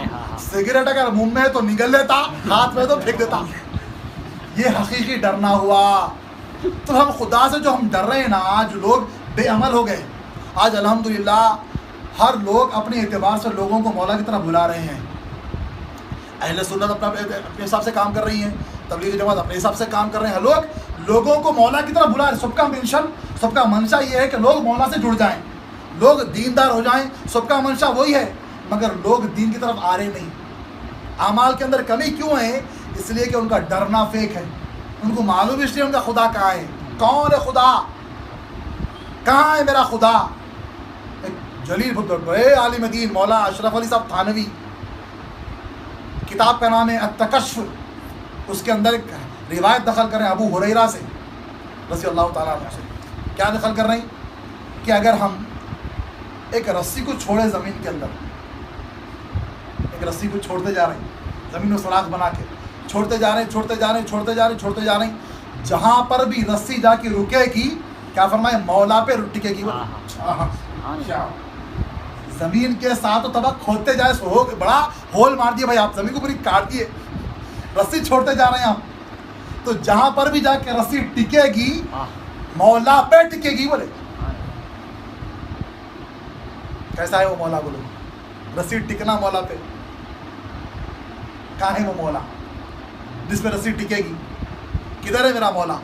سگریٹ اگر منہ میں تو نگل لیتا، ہاتھ میں تو پھینک دیتا. یہ حقیقی ڈرنا ہوا. تو ہم خدا سے جو ہم ڈر رہے ہیں نا، آج لوگ بے عمل ہو گئے. آج الحمدللہ ہر لوگ اپنے اعتبار سے لوگوں کو مولا کی طرف بلا رہے ہیں. اہل سنت اپنے حساب سے کام کر رہی ہیں، تبلیغ جماعت اپنے حساب سے کام کر رہے ہیں. لوگوں کو مولا کی طرف بلا رہے ہیں. سب کا منشن، سب کا منشا یہ ہے کہ لوگ مولا سے جڑ جائیں، لوگ دیندار ہو جائیں. سب کا منشا وہی ہے، مگر لوگ دین کی طرف آ رہے نہیں. اعمال کے اندر کمی کیوں ہے؟ اس لیے کہ ان کا ڈرنا فیک ہے. ان کو معلوم اس لیے ان کا خدا کہاں ہے. کون ہے خدا؟ کہاں ہے میرا خدا؟ جلیل بڑے عالم دین مولا اشرف علی صاحب تھانوی، کتاب کا نام ہے التکشف. اس کے اندر ایک روایت دخل کر رہے ہیں ابو ہریرہ سے رضی اللہ تعالیٰ عنہ سے. کیا دخل کر رہے ہیں کہ اگر ہم ایک رسی کو چھوڑے زمین کے اندر، ایک رسی کو چھوڑتے جا رہے ہیں زمین میں سوراخ بنا کے، چھوڑتے جا رہے ہیں، چھوڑتے جا رہے ہیں، چھوڑتے جا رہے ہیں، چھوڑتے جا رہے ہیں، جہاں پر بھی رسی جا کے رکے گی، کیا فرمائے؟ مولا پہ ٹکے گی. زمین کے ساتھ تباہ کھودتے جائے، سو بڑا ہول مار دیا بھائی، آپ زمین کو پوری کاٹ دیے، رسی چھوڑتے جا رہے ہیں آپ. تو جہاں پر بھی جا کے رسی ٹکے گی، مولا پہ ٹکے گی. بولے کیسا ہے وہ مولا؟ بولو رسی ٹکنا مولا پہ. کہاں ہے وہ مولا جس پہ رسی ٹکے گی؟ کدھر ہے میرا مولا؟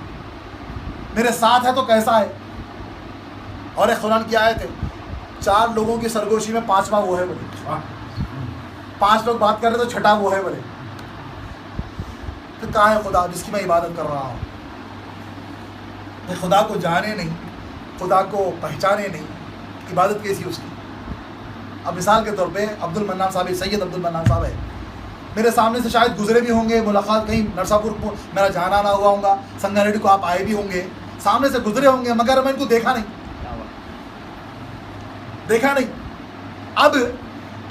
میرے ساتھ ہے تو کیسا ہے؟ اور ایک قرآن کی آیت ہے، 4 لوگوں کی سرگوشی میں 5واں وہ ہے. بولے 5 لوگ بات کر رہے تو 6واں وہ ہے. بولے تو کہاں ہے خدا جس کی میں عبادت کر رہا ہوں؟ خدا کو جانے نہیں، خدا کو پہچانے نہیں، عبادت کیسی اس کی؟ اب مثال کے طور پہ عبد المنان صاحب، سید عبد المنان صاحب ہے، میرے سامنے سے شاید گزرے بھی ہوں گے، ملاقات کہیں نرساپور میرا جانا آنا ہوا ہوں گا، سنگا ریڈی کو آپ آئے بھی ہوں گے، سامنے سے گزرے ہوں گے، مگر میں ان کو دیکھا نہیں. اب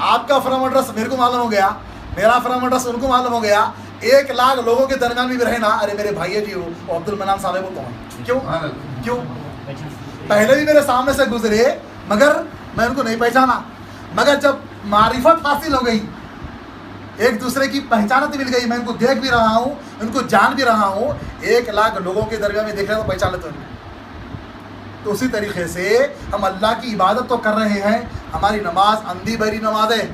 آپ کا فرام ایڈریس میرے کو معلوم ہو گیا، میرا فرام ایڈریس ان کو معلوم ہو گیا، 1 لاکھ لوگوں کے درمیان بھی رہے نا، ارے میرے بھائی جی وہ عبد المنان صاحب ہے، وہ کون؟ کیوں پہلے بھی میرے سامنے سے گزرے مگر میں ان کو نہیں پہچانا. مگر جب معرفت حاصل ہو گئی، ایک دوسرے کی پہچانت مل گئی، میں ان کو دیکھ بھی رہا ہوں، ان کو جان بھی رہا ہوں، 1 لاکھ لوگوں کے درمیان میں دیکھ رہے تو پہچان لیتے ہیں. تو اسی طریقے سے ہم اللہ کی عبادت تو کر رہے ہیں. ہماری نماز اندھی بہری نماز ہے،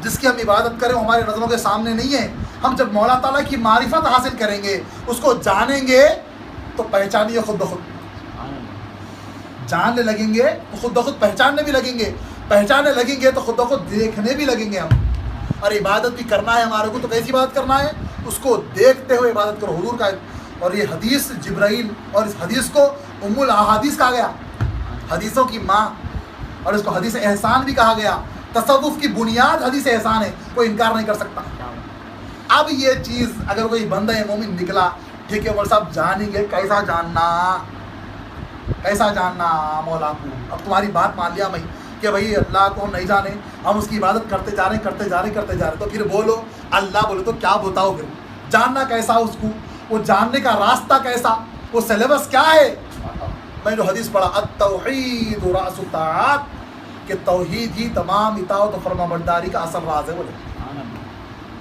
جس کی ہم عبادت کریں وہ ہماری نظروں کے سامنے نہیں ہے. ہم جب مولا تعالیٰ کی معرفت حاصل کریں گے، اس کو جانیں گے تو پہچانیے خود بخود. جاننے لگیں گے تو خود بخود پہچاننے بھی لگیں گے، پہچاننے لگیں گے تو خود بخود دیکھنے بھی لگیں گے ہم. اور عبادت بھی کرنا ہے ہمارے کو، تو کیسی عبادت کرنا ہے؟ اس کو دیکھتے ہوئے عبادت کرو. حضور کا اور یہ حدیث جبرائیل، اور اس حدیث کو ام الاحادیث کہا گیا، حدیثوں کی ماں، اور اس کو حدیث احسان بھی کہا گیا. تصوف کی بنیاد حدیث احسان ہے، کوئی انکار نہیں کر سکتا۔ اب یہ چیز اگر کوئی بندہ مومن نکلا، ٹھیک ہے مول صاحب جان ہی گئے، کیسا جاننا مولا کو؟ اب تمہاری بات مان لیا میں کہ بھائی اللہ کو ہم نہیں جانے، ہم اس کی عبادت کرتے جا رہے ہیں، تو پھر بولو اللہ بولے تو کیا بتاؤ پھر؟ جاننا کیسا اس کو؟ وہ جاننے کا راستہ کیسا؟ وہ سلیبس کیا ہے؟ میں جو حدیث پڑھا التوحید رأس الطاعات، کہ توحید ہی تمام اطاعت و فرمانبرداری کا اصل راز ہے۔ بولے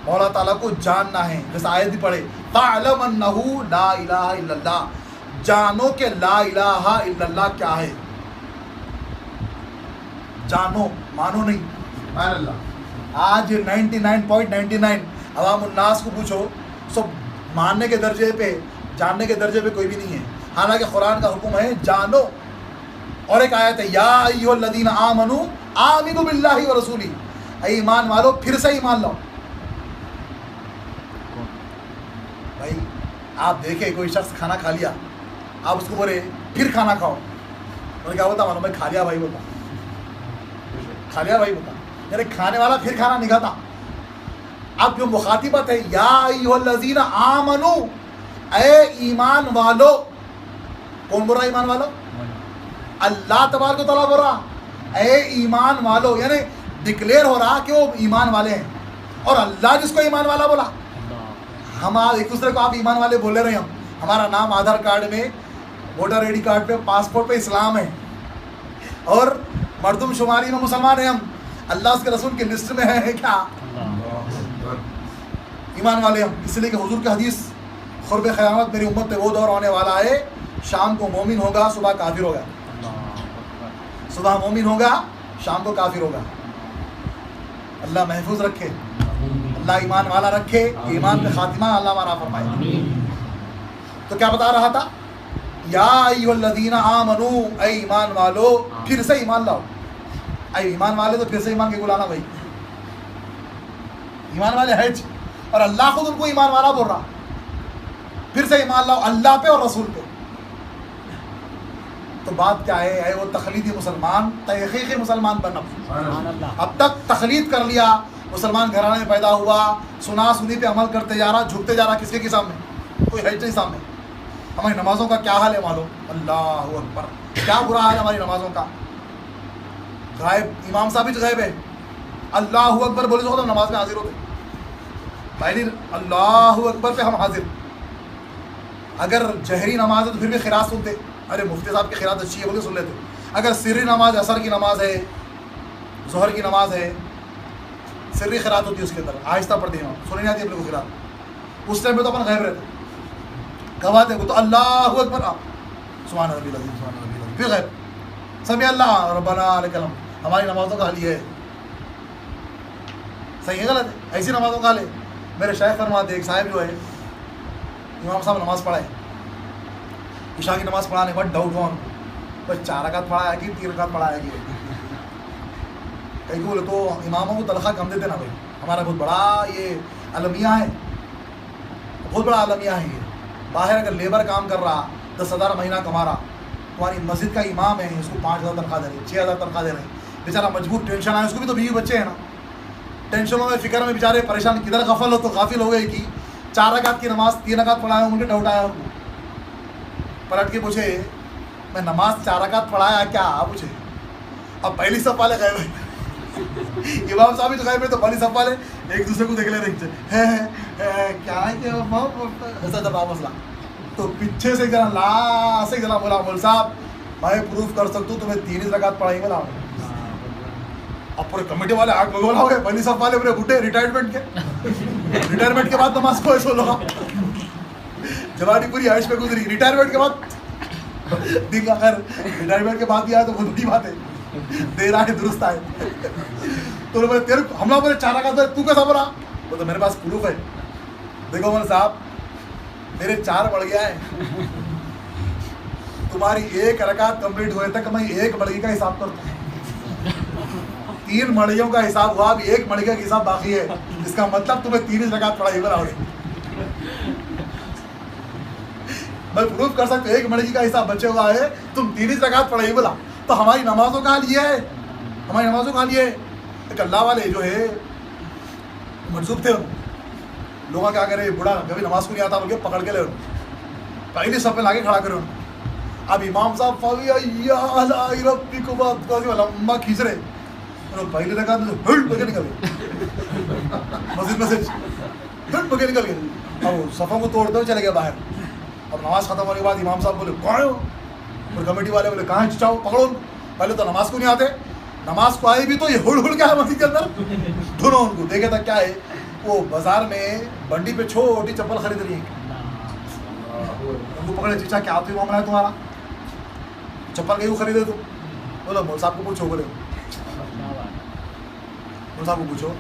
مولا تعالیٰ کو جاننا ہے، جیسے آیت بھی پڑھے فَاعْلَمْ أَنَّهُ لَا إِلَهَ إِلَّا اللَّهُ، جانو کہ لا الہ الا اللہ کیا ہے، جانو، مانو نہیں۔ سبحان اللہ۔ آج 99.99 عوام الناس کو پوچھو، سب ماننے کے درجے پہ، جاننے کے درجے پہ کوئی بھی نہیں ہے، حالانکہ قرآن کا حکم ہے جانو۔ اور ایک آیت ہے یا ایھا الذین آمنوا آمنوا باللہ ورسولہ، اے ایمان والو پھر سے ایمان لاؤ۔ بھائی آپ دیکھیں کوئی شخص کھانا کھا لیا، آپ اس کو بولے پھر کھانا کھاؤ، اور کیا بولتا معلوم ہے؟ کھا لیا بھائی بولتا، کھا لیا بھائی بولتا، یعنی کھانے والا پھر کھانا نہیں کھاتا۔ اب جو مخاطبت ہے یا ایھا الذین آمنوا، اے ایمان والو، کون بول رہا ایمان والو؟ اللہ تبارک و تعالیٰ بول رہا اے ایمان والو، یعنی ڈکلیئر ہو رہا کہ وہ ایمان والے ہیں، اور اللہ جس کو ایمان والا بولا۔ ہم ایک دوسرے کو آپ ایمان والے بولے رہے ہیں، ہمارا نام آدھار کارڈ میں، ووٹر آئی ڈی کارڈ پہ، پاسپورٹ پہ اسلام ہے، اور مردم شماری میں مسلمان ہیں ہم، اللہ اس کے رسول کی لسٹ میں ہے کیا؟ ایمان والے ہم۔ اس لیے کہ حضور کی حدیث قرب قیامت میری امت پہ وہ دور آنے والا ہے، شام کو مومن ہوگا، صبح کافر ہوگا، صبح مومن ہوگا، شام کو کافر ہوگا۔ اللہ محفوظ رکھے، اللہ ایمان والا رکھے، ایمان پہ خاتمہ اللہ ہمارا فرمائے۔ تو کیا بتا رہا تھا؟ یا ایھا الذین آمنوا، اے ایمان والو پھر سے ایمان لاؤ۔ اے ایمان والے تو پھر سے ایمان کے بلانا بھائی، ایمان والے ہے، اور اللہ خود ان کو ایمان والا بول رہا، پھر سے ایمان لاؤ اللہ پہ اور رسول پہ۔ تو بات کیا ہے؟ اے وہ تقلیدی مسلمان تحقیقی مسلمان بننا۔ اب تک تقلید کر لیا، مسلمان گھرانے میں پیدا ہوا، سنا سنی پہ عمل کرتے جا رہا، جھکتے جا رہا، کس کے سامنے؟ کوئی ہے نہیں سامنے۔ ہماری نمازوں کا کیا حال ہے معلوم؟ اللہ اکبر، کیا برا حال ہے ہماری نمازوں کا۔ غائب امام صاحب ہی غائب ہے، اللہ اکبر بولے تو ہم نماز میں حاضر ہوتے، پہلی اللہ اکبر پہ ہم حاضر۔ اگر جہری نماز ہے تو پھر بھی قرات سنتے، ارے مفتی صاحب کی قرات اچھی ہے بولے سن لیتے۔ اگر سری نماز، عصر کی نماز ہے، ظہر کی نماز ہے، سری قرات ہوتی ہے، اس کے اندر آہستہ پڑھتے ہیں، سنی نہیں آتی اپنے کو قرات، اس ٹائم پہ تو اپن غائب رہتے، گواتے وہ تو اللہ اکبر، سبحان ربی العظیم سبحان ربی العظیم، پھر غائب، سمع اللہ ربنا لک الحمد۔ ہماری نمازوں کا حال یہ ہے، صحیح ہے غلط ہے؟ ایسی نمازوں کا حال ہے۔ میرے شیخ فرماتے ایک صاحب جو ہے، امام صاحب نماز پڑھائے، عشاء کی نماز پڑھانے کے بعد ڈاؤٹ ہوا ان کو، بس 4 رکعت پڑھایا کہ 3 رکعت پڑھایا کہ، کہیں بولے تو اماموں کو تنخواہ کم دیتے نا بھائی، ہمارا بہت بڑا یہ المیہ ہے، بہت بڑا المیہ ہے یہ۔ باہر اگر لیبر کام کر رہا 10,000 مہینہ کما رہا، تمہاری مسجد کا امام ہے، اس کو 5,000 تنخواہ دے رہے ہیں، 6,000 تنخواہ دے رہے ہیں، بیچارہ مجبور، ٹینشن آئے، اس کو بھی تو بیوی بچے ہیں نا، ٹینشنوں میں فکر میں بیچارے پریشان، کدھر غفل ہو تو غافل ہو گئے کہ 4 رکعت کی نماز 3 رکعت پڑھایا، ان کے ڈاؤٹ آیا ان کو، پلٹ کے پوچھے میں نماز 4 رکعت پڑھایا کیا؟ پوچھے، اب پہلی صف والے غائب ہیں، امام صاحب تو غائب ہے، تو پہلی صف والے ایک دوسرے کو دیکھ لے رہے کیا ہے کہ ایسا دبا مسئلہ، تو پیچھے سے ایک جنا بولا مول صاحب میں پروف کر سکتا ہوں تمہیں 3 رکعت پڑھائی بولا۔ اب پورے کمیٹی والے آگ بگولا ہو گئے، پہلی صف والے پورے بڈھے ریٹائرمنٹ کے بعد نماز کو ایسا لوگا، جوانی پوری عائش پہ گزری، ریٹائرمنٹ کے بعد دن کا خیر، ریٹائرمنٹ کے بعد بھی آیا تو بہت بڑی بات ہے، دیر آئے درست آئے۔ تو ہم لوگ بولے 4 رکعت تو کیسا بولا؟ وہ تو میرے پاس پروف ہے، دیکھو مول صاحب میرے 4 بڑھ گیا ہے، تمہاری 1 رکعت کمپلیٹ ہوئے تک میں 1 بڑھگی کا حساب کرتا ہوں، 3 مڑیوں کا حساب ہوا، اب 1 مڑگی کا حساب باقی ہے، اس کا مطلب تمہیں 3 رکعت پڑھائی بنا ہوگی۔ میں پروف کر سکتا ہوں 1 مڑگی کا حساب بچے ہوا ہے، تم 3 رکعت پڑھائی بولا۔ تو ہماری نمازوں کا حال یہ ہے، ہماری نمازوں کا حال یہ ہے ایک اللہ والے جو ہے منصوب تھے، لوگ کیا کرے بوڑھا کبھی نماز کو نہیں آتا بول کے پکڑ کے لے پہلی صف میں لا کے کھڑا کرے. اب امام صاحب لمبا کھینچ رہے، پہلے رکعت میں ہٹ بگے نکل گئے مسجد میں سے، ہٹ بگے نکل گئے. اب صفوں کو توڑتے ہوئے چلے گئے باہر. اب نماز ختم ہونے کے بعد امام صاحب بولے کون ہو؟ اور کمیٹی والے بولے کہاں چاہو پکڑو. پہلے تو نماز کو نہیں آتے، نماز کو آئی بھی تو یہ ہڑ کیا ہے مسجد کے اندر. دونوں ان کو دیکھے تھا کیا ہے، وہ بازار میں بنڈی پہ چھوٹی چپل خرید رہی ہے. ان کو پکڑے چچا کیا تو معاملہ ہے تمہارا، چپل کہیں خریدے تو؟ بولو مول صاحب کو پوچھو. بولے مول صاحب کو پوچھو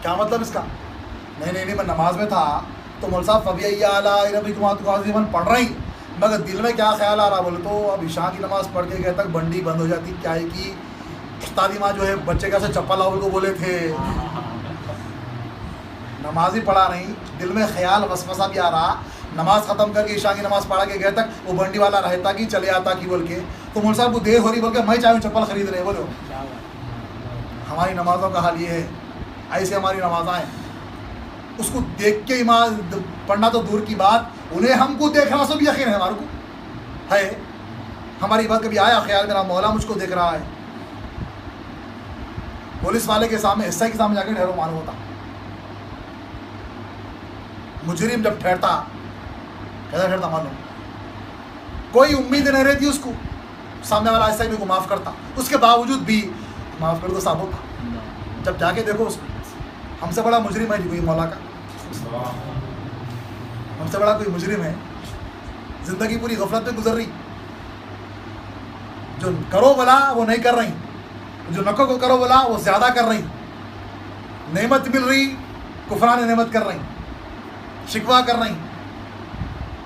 کیا مطلب اس کا. نہیں میں نماز میں تھا تو مول صاحب فبی اعلیٰ پڑھ رہی، مگر دل میں کیا خیال آ رہا. بولے تو اب عشاء کی نماز پڑھ کے گئے تک بنڈی بند ہو جاتی. کیا ہے کہ استادی ماں جو ہے بچے کیسے چپل لاؤ کو بولے تھے، نماز ہی پڑھا نہیں، دل میں خیال وسوسہ بھی آ رہا. نماز ختم کر کے عشاء کی نماز پڑھا کے گئے تک وہ بنڈی والا رہتا کہ چلے آتا کہ بول کے. تو مول صاحب کو دیر ہو رہی بول کے میں چاہوں چپل خرید رہے. بولو ہماری نمازوں کا حال یہ ہے، ایسے ہماری نمازیں ہیں. اس کو دیکھ کے نماز پڑھنا تو دور کی بات، انہیں ہم کو دیکھنا سب یقین ہے ہمارے کو ہے. ہماری بات کبھی آیا خیال میرا مولا مجھ کو دیکھ رہا ہے؟ پولیس والے کے سامنے ایس آئی کے سامنے جا کے ٹھہرو معلوم ہوتا. مجرم جب ٹھہرتا کیسا ٹھہرتا معلوم، کوئی امید نہیں رہتی اس کو، سامنے والا ایس آئی کو معاف کرتا، اس کے باوجود بھی معاف کر دو صاحب ہوتا. جب جا کے دیکھو اس کو، ہم سے بڑا مجرم ہے کوئی مولا کا، ہم سے بڑا کوئی مجرم ہے. زندگی پوری غفلت میں گزر رہی، جو کرو بلا وہ نہیں کر رہی، جو نکو کو کرو بلا وہ زیادہ کر رہی. نعمت مل رہی کفران نعمت کر رہی، شکوہ کر رہی.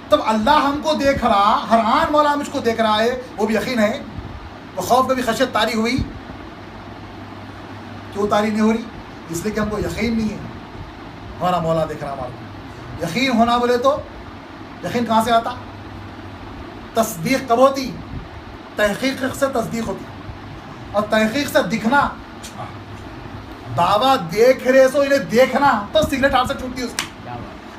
تب اللہ ہم کو دیکھ رہا، ہر آن مولا مجھ کو دیکھ رہا ہے، وہ بھی یقین ہے. وہ خوف کبھی خشیت طاری ہوئی؟ کیوں طاری نہیں ہو رہی؟ اس لیے کہ ہم کو یقین نہیں ہے ہمارا مولا دیکھ رہا. ہمارا یقین ہونا بولے تو یقین کہاں سے آتا؟ تصدیق کب ہوتی؟ تحقیق سے تصدیق ہوتی، اور تحقیق سے دکھنا. دعویٰ دیکھ رہے سو انہیں دیکھنا تو سگریٹ ہاتھ سے چھوٹتی اس کی.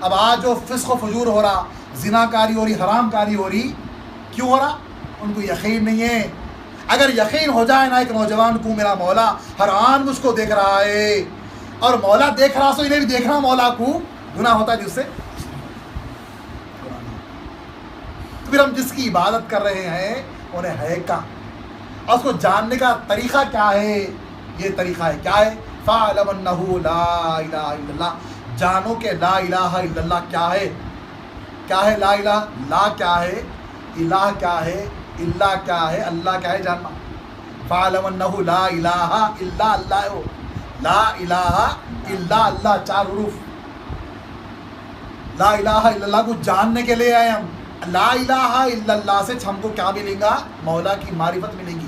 اب آج جو فسق و فجور ہو رہا، زنا کاری ہو رہی، حرام کاری ہو رہی، کیوں ہو رہا؟ ان کو یقین نہیں ہے. اگر یقین ہو جائے نا ایک نوجوان کو میرا مولا ہر آن مجھ کو دیکھ رہا ہے، اور مولا دیکھ رہا سو انہیں بھی دیکھنا مولا کو گناہ ہوتا ہے جس سے. تو پھر ہم جس کی عبادت کر رہے ہیں انہیں ہے کیا، اور اس کو جاننے کا طریقہ کیا ہے؟ یہ طریقہ ہے کیا ہے؟ فَاعْلَمْ أَنَّهُ لَا إِلَهَ إِلَّا اللَّهُ. جانو کہ لا الہ الا اللہ کیا ہے. کیا ہے لا الہ؟ لا کیا ہے، الہ کیا ہے، اللہ کیا ہے، اللہ کیا ہے جاننا. فَاعْلَمْ أَنَّهُ لَا إِلَهَ إِلَّا اللَّهُ. لا الہ الا اللہ، چار حروف. لا الہ الا اللہ کو جاننے کے لیے آئے ہم. لا الہ الا اللہ سے ہم کو کیا ملے گا؟ مولا کی معرفت ملے گی،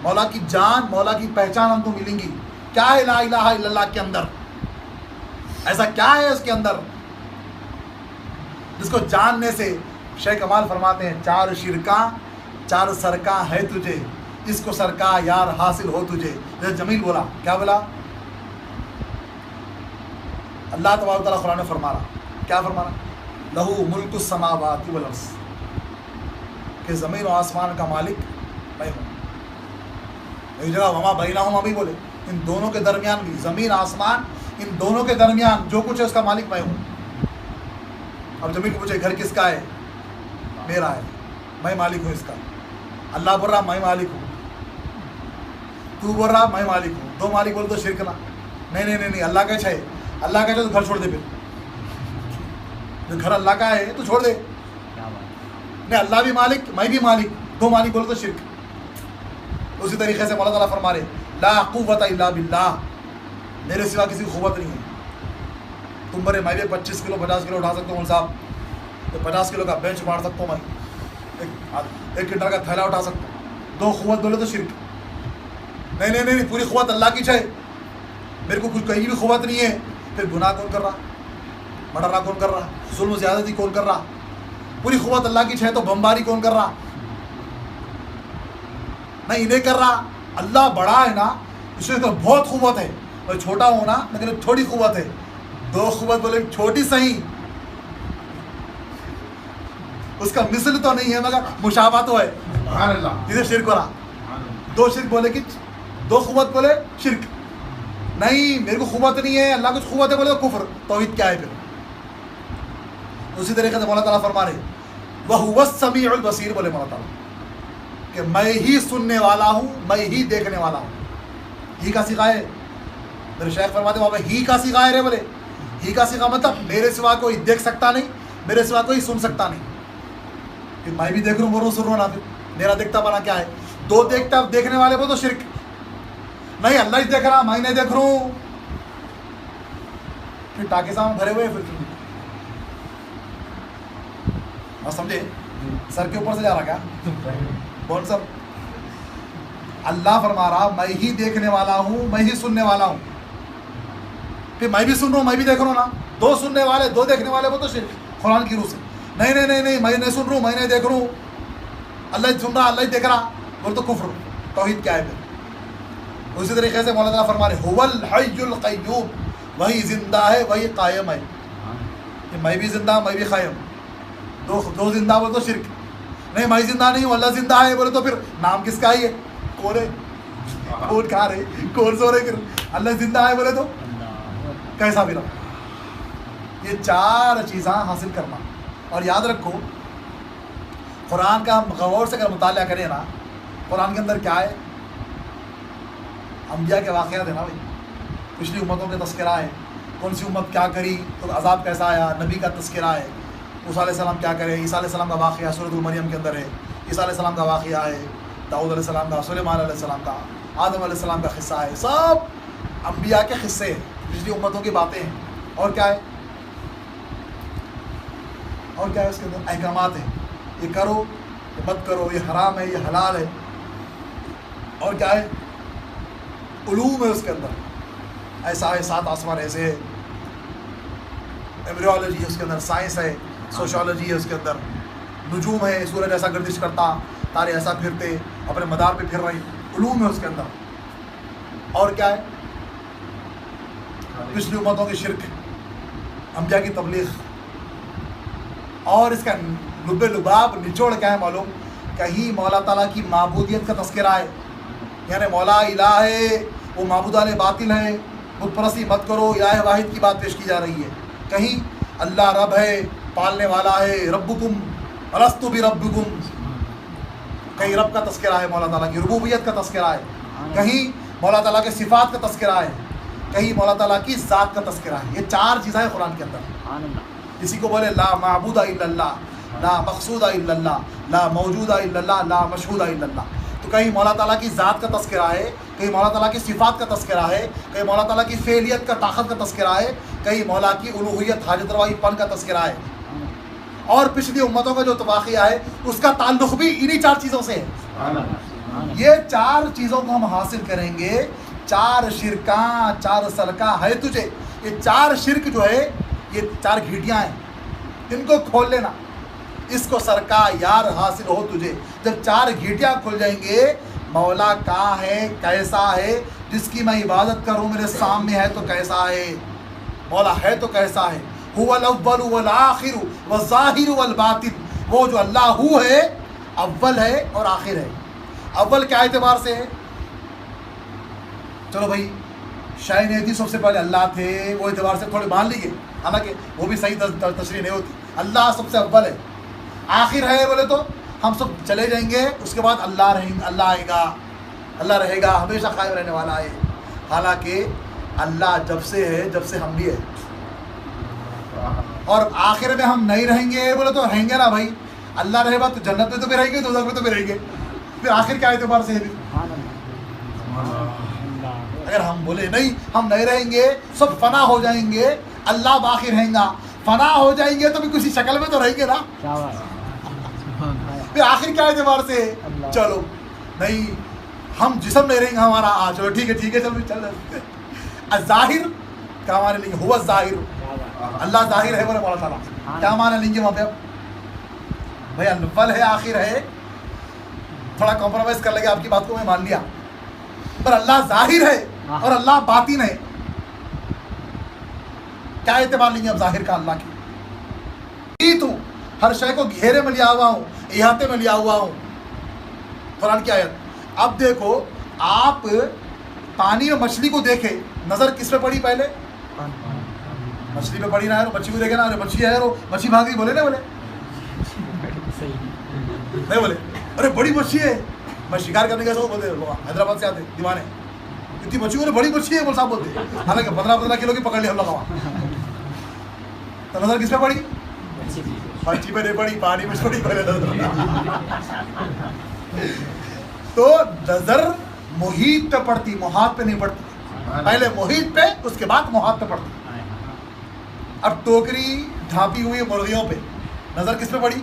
مولا کی جان، مولا کی پہچان ہم کو ملیں گی. کیا ہے لا الہ الا اللہ کے اندر؟ ایسا کیا ہے اس کے اندر جس کو جاننے سے شیخ کمال فرماتے ہیں چار شرکاں چار سرکاں ہے تجھے، اس کو سرکا یار حاصل ہو تجھے. جیسے جمیل بولا، کیا بولا؟ اللہ تبارک تعالیٰ قرآن میں فرما رہا، کیا فرما رہا؟ لہو ملک السماوات والارض، کہ زمین و آسمان کا مالک میں ہوں. ایک جگہ وما بینہما بھی بولے، ان دونوں کے درمیان بھی، زمین آسمان ان دونوں کے درمیان جو کچھ ہے اس کا مالک میں ہوں. اب زمین کو پوچھے گھر کس کا ہے؟ میرا ہے، میں مالک ہوں اس کا. اللہ بول رہا میں مالک ہوں، تو بول رہا میں مالک ہوں. دو مالک بولے تو شرک نہ. نہیں اللہ کا ہے، اللہ کا ہے تو گھر چھوڑ دے. پھر جو گھر اللہ کا ہے تو چھوڑ دے. نہیں اللہ بھی مالک میں بھی مالک، دو مالک بولے تو شرک. اسی طریقے سے مولا تعالیٰ فرما رہے لا قوت الا باللہ، میرے سوا کسی کی قوت نہیں ہے. تم بڑے میں بھی 25 کلو 50 کلو اٹھا سکتا ہوں صاحب، 50 کلو کا بینچ مار سکتا ہوں میں، ایک کنٹل کا تھیلا اٹھا سکتا ہوں. دو قوت بولے تو شرک. نہیں پوری قوت اللہ کی چاہے، میرے کو کچھ کہیں بھی قوت نہیں ہے. پھر گناہ کون کر رہا؟ مرڈر کون کر رہا؟ ظلم و زیادتی کون کر رہا؟ پوری قوت اللہ کی چاہے تو بمباری کون کر رہا؟ نہیں انہیں کر رہا. اللہ بڑا ہے نا، اس میں تو بہت قوت ہے، میں چھوٹا ہوں نا لیکن تھوڑی قوت ہے، 2 قوت بولے چھوٹی صحیح، اس کا مثل تو نہیں ہے مگر مشابہ تو ہے، جسے شرک ہو رہا، 2 شرک بولے کہ 2 قوت بولے شرک نہیں، میرے کو قوت نہیں ہے، اللہ کچھ قوت ہے بولے تو کفر، توحید کیا ہے پھر؟ اسی طریقے سے مولا تعالیٰ فرما رہے وَهُوَ السَّمِيعُ الْبَصِيرُ، بولے مولا تعالیٰ کہ میں ہی سننے والا ہوں، میں ہی دیکھنے والا ہوں. ہی کا صیغہ ہے، میرے شیخ فرماتے ہیں ہی کا صیغہ ہے، بولے ہی کا صیغہ مطلب میرے سوا کوئی دیکھ سکتا نہیں، میرے سوا کوئی سن سکتا نہیں. کہ میں بھی دیکھ رہا ہوں بولوں سن رہا ہوں نا، پھر میرا دیکھتا بنا کیا ہے؟ 2 دیکھتا دیکھنے والے وہ تو شرک نہیں، اللہ ہی دیکھ رہا میں نہیں دیکھ رہا ہوں، پھر ٹاکے سامان بھرے ہوئے، پھر سمجھے سر کے اوپر سے جا رہا کیا بول سب. اللہ فرما رہا میں ہی دیکھنے والا ہوں، میں ہی سننے والا ہوں، پھر میں بھی سن رہا ہوں میں بھی دیکھ رہا ہوں نا، 2 سننے والے 2 دیکھنے والے وہ تو شرک قرآن کی روح سے. نہیں نہیں نہیں نہیں، میں نہیں سن رہا ہوں میں نہیں دیکھ رہا ہوں، اللہ ہی سن رہا اللہ ہی دیکھ رہا، بول تو کفر. توحید کیا ہے پھر؟ اسی طریقے سے مولانا تعالیٰ فرما رہے هو الحی القیوم، وہی زندہ ہے وہی قائم ہے، کہ میں بھی زندہ میں بھی قائم. 2 زندہ بولے تو شرک نہیں، میں زندہ نہیں ہوں اللہ زندہ ہے بولے تو پھر نام کس کا ہی ہے؟ کون ہے؟ کون کھا رہے کون سو رہے؟ پھر اللہ زندہ ہے بولے تو کیسا پھر؟ یہ 4 چیزاں حاصل کرنا. اور یاد رکھو قرآن کا ہم غور سے اگر مطالعہ کریں نا، قرآن کے اندر کیا ہے؟ انبیاء کے واقعات ہیں نا بھائی، پچھلی امتوں کے تذکرہ ہے، کون سی امت کیا کری تو عذاب کیسا آیا، نبی کا تذکرہ ہے، موسیٰ علیہ السلام کیا کرے، عیسیٰ علیہ السلام کا واقعہ سورۃ المریم کے اندر ہے، عیسیٰ علیہ السلام کا واقعہ ہے، داؤد علیہ السلام کا، سلیمان علیہ السلام کا، آدم علیہ السلام کا قصہ ہے، سب انبیاء کے قصے ہیں، پچھلی امتوں کی باتیں ہیں. اور کیا ہے؟ اور کیا ہے اس کے اندر؟ احکامات ہیں، یہ کرو یہ مت کرو، یہ حرام ہے یہ حلال ہے. اور کیا ہے؟ علوم ہے اس کے اندر، ایسا ہے 7 آسمان ایسے ہے، ایمبریولوجی ہے اس کے اندر، سائنس ہے، سوشالوجی ہے اس کے اندر، نجوم ہے، سورج ایسا گردش کرتا، تارے ایسا پھرتے، اپنے مدار پہ پھر رہے، علوم ہے اس کے اندر. اور کیا ہے؟ پچھلی امتوں کی شرک، انبیاء کی تبلیغ. اور اس کا لب لباب نچوڑ کیا ہے معلوم؟ کہیں مولا تعالیٰ کی معبودیت کا تذکرہ ہے، یعنی مولا الہ ہے وہ معبودان باطل ہے، بت پرستی مت کرو، الہ واحد کی بات پیش کی جا رہی ہے. کہیں اللہ رب ہے پالنے والا ہے، ربکم الست بربکم، کہیں رب کا تذکرہ ہے، مولا تعالیٰ کی ربوبیت کا تذکرہ ہے، کہیں مولا تعالیٰ کے صفات کا تذکرہ ہے، کہیں مولا تعالیٰ کی ذات کا تذکرہ ہے. یہ 4 چیزیں ہیں قرآن کے اندر. کسی کو بولے لا معبود الا اللہ، لا مقصود الا اللہ، لا موجود الا اللہ، لا مشہود الا اللہ، تو کہیں مولا تعالیٰ کی ذات کا تذکرہ ہے، کہیں مولا تعالیٰ کی صفات کا تذکرہ ہے، کہیں مولا تعالیٰ کی فعلیت کا طاقت کا تذکرہ ہے، کہیں مولا کی الوہیت حاجت روائی پن کا تذکرہ ہے. اور پچھلی امتوں کا جو واقعہ ہے اس کا تعلق بھی انہی 4 چیزوں سے ہے. یہ 4 چیزوں کو ہم حاصل کریں گے، 4 شرکاں 4 سرکا ہے تجھے. یہ 4 شرک جو ہے یہ 4 گھیٹیاں ہیں، ان کو کھول لینا، اس کو سرکا یار حاصل ہو تجھے. جب 4 گھیٹیاں کھل جائیں گے، مولا کہاں ہے کیسا ہے، جس کی میں عبادت کروں میرے سامنے ہے تو کیسا ہے، مولا ہے تو کیسا ہے. هو الاول والآخر والظاہر والباطن، وہ جو اللہ ہو ہے، اول ہے اور آخر ہے. اول کیا اعتبار سے ہے؟ چلو بھائی شاید سب سے پہلے اللہ تھے، وہ اعتبار سے تھوڑے مان لیجیے، حالانکہ وہ بھی صحیح تشریح نہیں ہوتی. اللہ سب سے اول ہے. آخر ہے بولے تو ہم سب چلے جائیں گے، اس کے بعد اللہ آئے گا، اللہ رہے گا، ہمیشہ قائم رہنے والا ہے. حالانکہ اللہ جب سے ہے جب سے ہم بھی ہے، اور آخر میں ہم نہیں رہیں گے بولے تو رہیں گے نا بھائی. اللہ رہے گا تو جنت میں تو بھی رہیں گے، دوزخ میں تو بھی رہیں گے، پھر آخر کیا اعتبار سے ہے؟ اگر ہم بولے نہیں ہم نہیں رہیں گے، سب فنا ہو جائیں گے، اللہ باقی رہیں گا، فنا ہو جائیں گے تو بھی کسی شکل میں تو رہیں گے نا، پھر آخر کیا اعتبار سے؟ چلو نہیں ہم جسم نہیں رہیں گے ہمارا، چلو ٹھیک ہے چل ظاہر کیا مانے لیں گے؟ ہوا ظاہر، اللہ ظاہر ہے بولے مولا تعالیٰ، کیا مانے لیں گے وہاں پہ؟ اب بھائی اول ہے آخر ہے، تھوڑا کمپرومائز کر لیں گے، آپ کی بات کو میں مان لیا. پر اللہ ظاہر ہے اور اللہ باطن ہے. کیا اعتبار لیں گے اب ظاہر کا اللہ کی؟ تو ہر شے کو گھیرے میں لیا ہوا ہوں, احاطے میں لیا ہوا ہوں. قرآن کی آیت. اب دیکھو آپ پانی میں مچھلی کو دیکھے, نظر کس پہ پڑی پہلے؟ مچھلی پہ پڑی. نہ مچھلی کو دیکھے نا, ارے مچھلی ہے, مچھلی بھاگ گئی, بولے نا, بولے نہیں بولے ارے بڑی مچھلی ہے. میں شکار کرنے گیا بولتے حیدرآباد سے آتے دیوانے, اتنی مچھلی بولے بڑی مچھلی ہے بول صاحب بولتے, حالانکہ 15 کلو کی پکڑ لی ہم لوگ. تو نظر کس پہ پڑی؟ مچھلی پہ نہیں پڑی, پانی میں چھوڑی پہلے تو نظر محیط پہ پڑتی, محاط پہ نہیں پڑتی. پہلے محیط پہ, اس کے بعد محاط پہ پڑتی. اب ٹوکری ڈھانپی ہوئی مرغیوں پہ, نظر کس پہ پڑی؟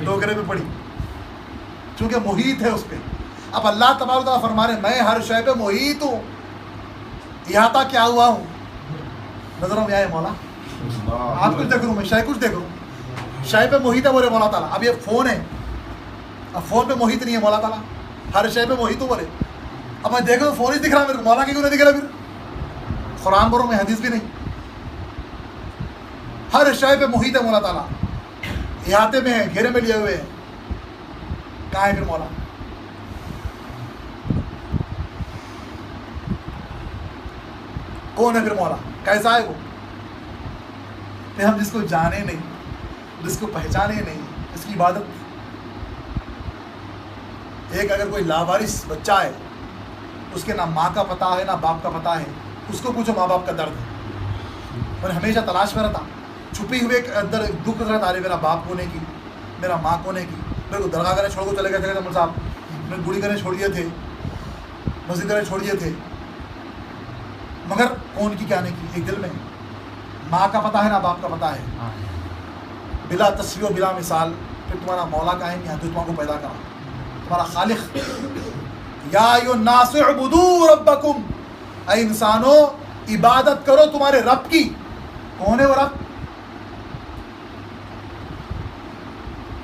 ٹوکرے پہ پڑی, چونکہ محیط ہے اس پہ. اب اللہ تبارک و تعالیٰ فرما رہے میں ہر شے پہ محیط ہوں, احاطہ کیا ہوا ہوں. نظروں میں آئے مولا, آپ کچھ دیکھ رہا ہوں, میں شے کچھ دیکھ رہا ہوں, شے پہ محیط ہے بولے مولا تعالیٰ. اب یہ فون ہے, اب فون پہ محیط نہیں ہے مولا تعالیٰ, ہر شے پہ محیط ہوں بولے. اب میں دیکھ رہا ہوں فون ہی دکھ رہا ہے میرے کو, مولا کیوں نہیں دکھ رہا پھر؟ قرآن بولوں میں, حدیث بھی نہیں. ہر شے پہ محیط ہے مولا تعالیٰ, احاطے میں ہے, گھیرے میں لیے ہوئے ہیں. کہاں ہے پھر مولا؟ کون ہے پھر مولا؟ کیسا ہے وہ؟ پھر ہم جس کو جانے نہیں, جس کو پہچانے نہیں, اس کی عبادت. ایک اگر کوئی لاوارث بچہ ہے, اس کے نہ ماں کا پتہ ہے نہ باپ کا پتہ ہے, اس کو پوچھو ماں باپ کا درد ہے. میں ہمیشہ تلاش میں رہتا, چھپی ہوئے اندر دکھ رہتا, ارے میرا باپ کونے کی, میرا ماں کونے کی. میرے کو درگاہ کرنے چھوڑ کو چلے گئے تھے مول صاحب, میں گوڑی کرنے چھوڑ دیے تھے, مسجد کرنے چھوڑ دیے تھے, مگر کون کی کیا نہیں کی. ایک دل میں ماں کا پتہ ہے نہ باپ کا پتہ ہے, بلا تصویر و بلا مثال. پھر تمہارا مولا کا ہے یہاں جو تمہارا کو پیدا کرا, تمہارا خالق. یا ایھا الناس اعبدوا ربکم, اے انسانو عبادت کرو تمہارے رب کی. کون ہے وہ رب؟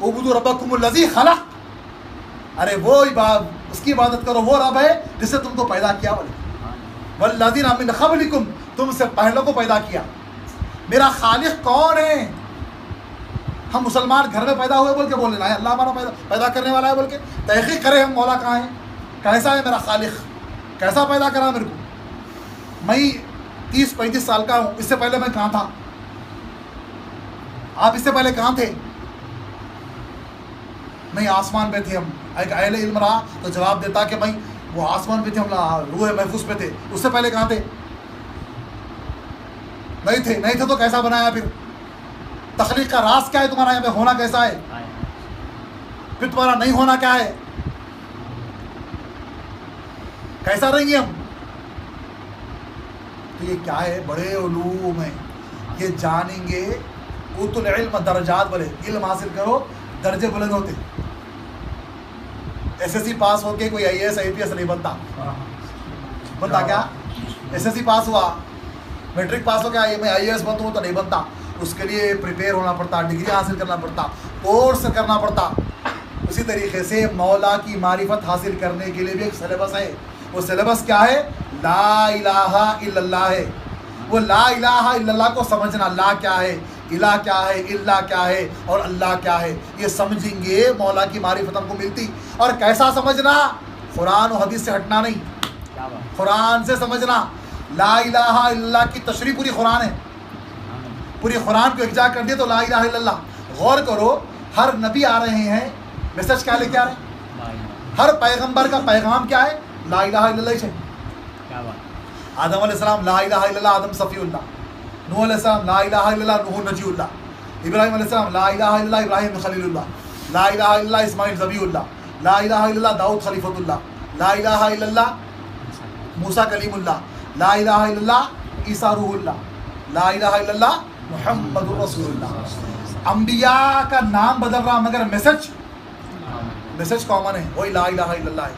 اعبدوا ربکم الذی خلق, ارے وہ اس کی عبادت کرو, وہ رب ہے جس سے تم کو پیدا کیا. والذین من قبلکم, تم سے پہلوں کو پیدا کیا. میرا خالق کون ہے؟ ہم مسلمان گھر میں پیدا ہوئے بول کے بول لینا ہے اللہ ہمارا پیدا کرنے والا ہے بول کے. تحقیق کرے ہم مولا کہاں ہے, کیسا ہے میرا خالق, کیسا پیدا کرا میرے کو. میں 30-35 سال کا ہوں, اس سے پہلے میں کہاں تھا؟ آپ اس سے پہلے کہاں تھے؟ نہیں آسمان پہ تھے ہم. ایک اہل علم رہا تو جواب دیتا کہ بھائی وہ آسمان پہ تھے, ہم روح محفوظ پہ تھے. اس سے پہلے کہاں تھے؟ نہیں تھے. نہیں تھے تو کیسا بنایا پھر؟ تخلیق کا راز کیا ہے تمہارا یہاں پہ, ہونا کیسا ہے؟ پھر تمہارا نہیں ہونا کیا ہے؟ کیسا رہیں گے ہم؟ تو یہ کیا ہے؟ بڑے علوم ہیں, یہ جانیں گے. اوتوا العلم درجات, بولے علم حاصل کرو درجے بلند ہوتے. ایس ایس سی پاس ہو کے کوئی آئی A S I P S نہیں بنتا. بنتا کیا؟ ایس ایس سی پاس ہوا, میٹرک پاس ہو کے میں آئی اے ایس بنتا ہوں تو نہیں بنتا. اس کے لیے پریپیئر ہونا پڑتا, ڈگری حاصل کرنا پڑتا, کورس کرنا پڑتا. اسی طریقے سے مولا کی معرفت حاصل کرنے کے لیے بھی ایک سلیبس ہے. وہ سلیبس کیا ہے؟ لا الہ الا اللہ ہے. وہ لا الہ الا اللہ کو سمجھنا, لا کیا ہے, الہ کیا ہے, اللہ کیا ہے, اور اللہ کیا ہے, یہ سمجھیں گے مولا کی معرفت ہم کو ملتی. اور کیسا سمجھنا؟ قرآن و حدیث سے ہٹنا نہیں, قرآن سے سمجھنا. لا الہ الا اللہ کی تشریح پوری قرآن ہے, پوری قرآن کو اجزا کر دیا تو لا الہ الا اللہ. غور کرو, ہر نبی آ رہے ہیں, میسج کیا لے کے آ رہے ہیں؟ ہر پیغمبر کا پیغام کیا ہے؟ لا الہ الا اللہ ہے. آدم علیہ السلام لا الہ الا اللہ, آدم صفی اللہ. نوح علیہ السلام لا الہ الا اللہ, نوح نجی اللہ. ابراہیم علیہ السلام لا الہ الا اللہ, ابراہیم خلیل اللہ. لا الہ الا اللہ, اسماعیل ذبیح اللہ. لا الہ الا اللہ, داؤد خلیفۃ اللہ. لا الہ الا اللہ, موسیٰ کلیم اللہ. لا الہ الا اللہ, عیسیٰ روح اللہ. لا الہ الا اللہ, محمد رسول اللہ. انبیاء کا نام بدل رہا مگر میسج کامن ہے, وہی لا الہ الا اللہ ہے.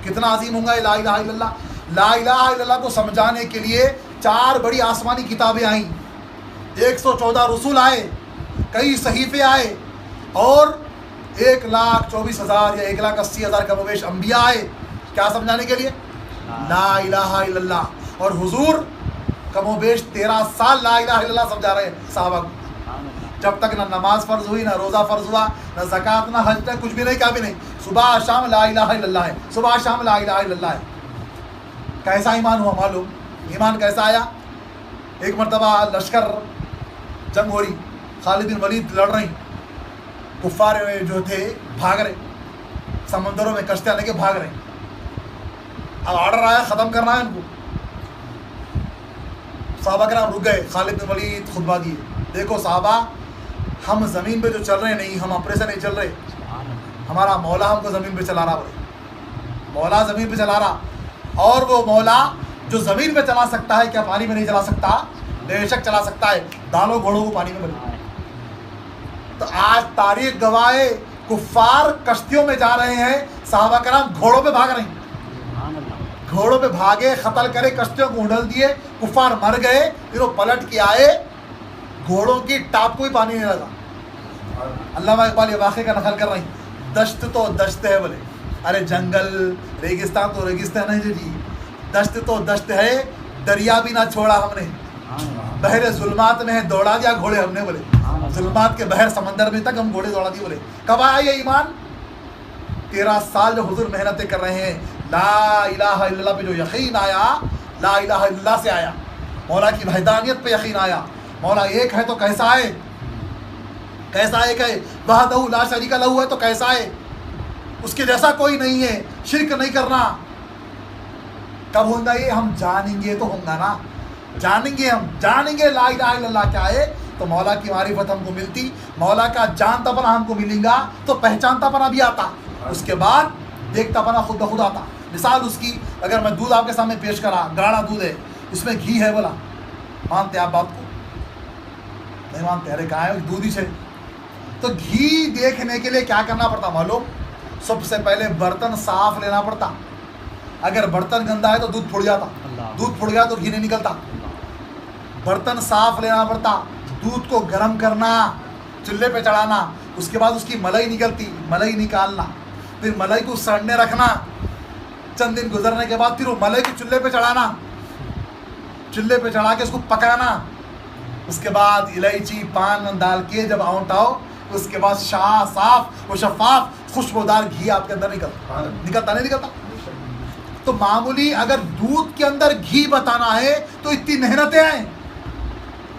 کتنا عظیم ہوں گا یہ لا الہ الا اللہ. لا الہ الا اللہ کو سمجھانے کے لیے 4 بڑی آسمانی کتابیں آئیں, 114 رسول آئے, کئی صحیفے آئے, اور 1,24,000 یا 1,80,000 کا مویش انبیاء آئے. کیا سمجھانے کے لیے؟ لا الہ الا اللہ. اور حضور کم و بیش 13 سال لا الہ الا اللہ سمجھا رہے ہیں صحابہ کو, جب تک نہ نماز فرض ہوئی, نہ روزہ فرض ہوا, نہ زکوٰۃ, نہ حج, نہ کچھ بھی نہیں, کیا بھی نہیں. صبح شام لا الہ الا اللہ ہے, صبح شام لا الہ الا اللہ ہے. کیسا ایمان ہوا معلوم؟ ایمان کیسا آیا؟ ایک مرتبہ لشکر جنگ ہو رہی, خالد بن ولید لڑ رہی, کفار جو تھے بھاگ رہے, سمندروں میں کشتیاں لے کے بھاگ رہے. اب آرڈر آیا ختم کرنا ہے ان کو. صحابہ کرام رک گئے, خالد بن ولید خطبہ دیے, دیکھو صحابہ, ہم زمین پہ جو چل رہے نہیں, ہم اپنے سے نہیں چل رہے, ہمارا مولا ہم کو زمین پہ چلا رہا. بولے مولا زمین پہ چلا رہا, اور وہ مولا جو زمین پہ چلا سکتا ہے, کیا پانی میں نہیں چلا سکتا؟ بے شک چلا سکتا ہے. ڈالو گھوڑوں کو پانی میں بنے. تو آج تاریخ گواہ کفار کشتیوں میں جا رہے ہیں, صحابہ کرام گھوڑوں پہ بھاگ رہے ہیں. گھوڑوں پہ بھاگے, قتل کرے, کشتیوں کو اڈل دیے, کفار مر گئے, پھر وہ پلٹ کے آئے, گھوڑوں کی ٹاپ کو بھی پانی نہیں لگا. علامہ اقبال یہ واقعے کا نقل کر رہے ہیں, دشت تو دشت ہے. بولے ارے جنگل, ریگستان تو ریگستان ہے جی, دشت تو دشت ہے, دریا بھی نہ چھوڑا ہم نے, بحر ظلمات میں دوڑا دیا گھوڑے ہم نے. بولے ظلمات کے بحر سمندر میں تک ہم گھوڑے دوڑا دیے. بولے کب آیا یہ ایمان؟ 13 سال جو حضور محنتیں کر رہے ہیں, لا الہ الا اللہ پہ جو یقین آیا, لا الہ الا اللہ سے آیا, مولا کی وحدانیت پہ یقین آیا. مولا ایک ہے تو کیسا ہے, کیسا ایک ہے, وحدہ لا شریک لہ ہے تو کیسا ہے, اس کے جیسا کوئی نہیں ہے, شرک نہیں کرنا. کب ہوگا یہ؟ ہم جانیں گے تو ہوگا نا, جانیں گے, ہم جانیں گے لا الہ الا اللہ کیا ہے, تو مولا کی معرفت ہم کو ملتی, مولا کا جانتا پنا ہم کو ملیں گا, تو پہچانتا پنا بھی آتا, اس کے بعد دیکھتا پنا خود بخود آتا. مثال اس کی, اگر میں دودھ آپ کے سامنے پیش کرا, گاڑا دودھ ہے, اس میں گھی ہے, بولا مانتے آپ بات کو؟ نہیں مانتے. ارے کہاں ہے, دودھ ہی سے. تو گھی دیکھنے کے لیے کیا کرنا پڑتا معلوم؟ سب سے پہلے برتن صاف لینا پڑتا. اگر برتن گندا ہے تو دودھ پھٹ جاتا, دودھ پھٹ گیا تو گھی نہیں نکلتا. برتن صاف لینا پڑتا, دودھ کو گرم کرنا, چولہے پہ چڑھانا, اس کے بعد اس کی ملائی نکلتی, ملائی نکالنا, پھر ملائی کو سڑنے رکھنا, چند دن گزرنے کے بعد پھر وہ ملائی کو چولہے پہ چڑھانا, چولہے پہ چڑھا کے اس کو پکانا. اس کے بعد الائچی پان ڈال کے جب اونٹاؤ, اس کے بعد صاف و شفاف خوشبودار گھی آپ کے اندر نکلتا نہیں نکلتا. تو معمولی اگر دودھ کے اندر گھی بتانا ہے تو اتنی محنتیں ہیں.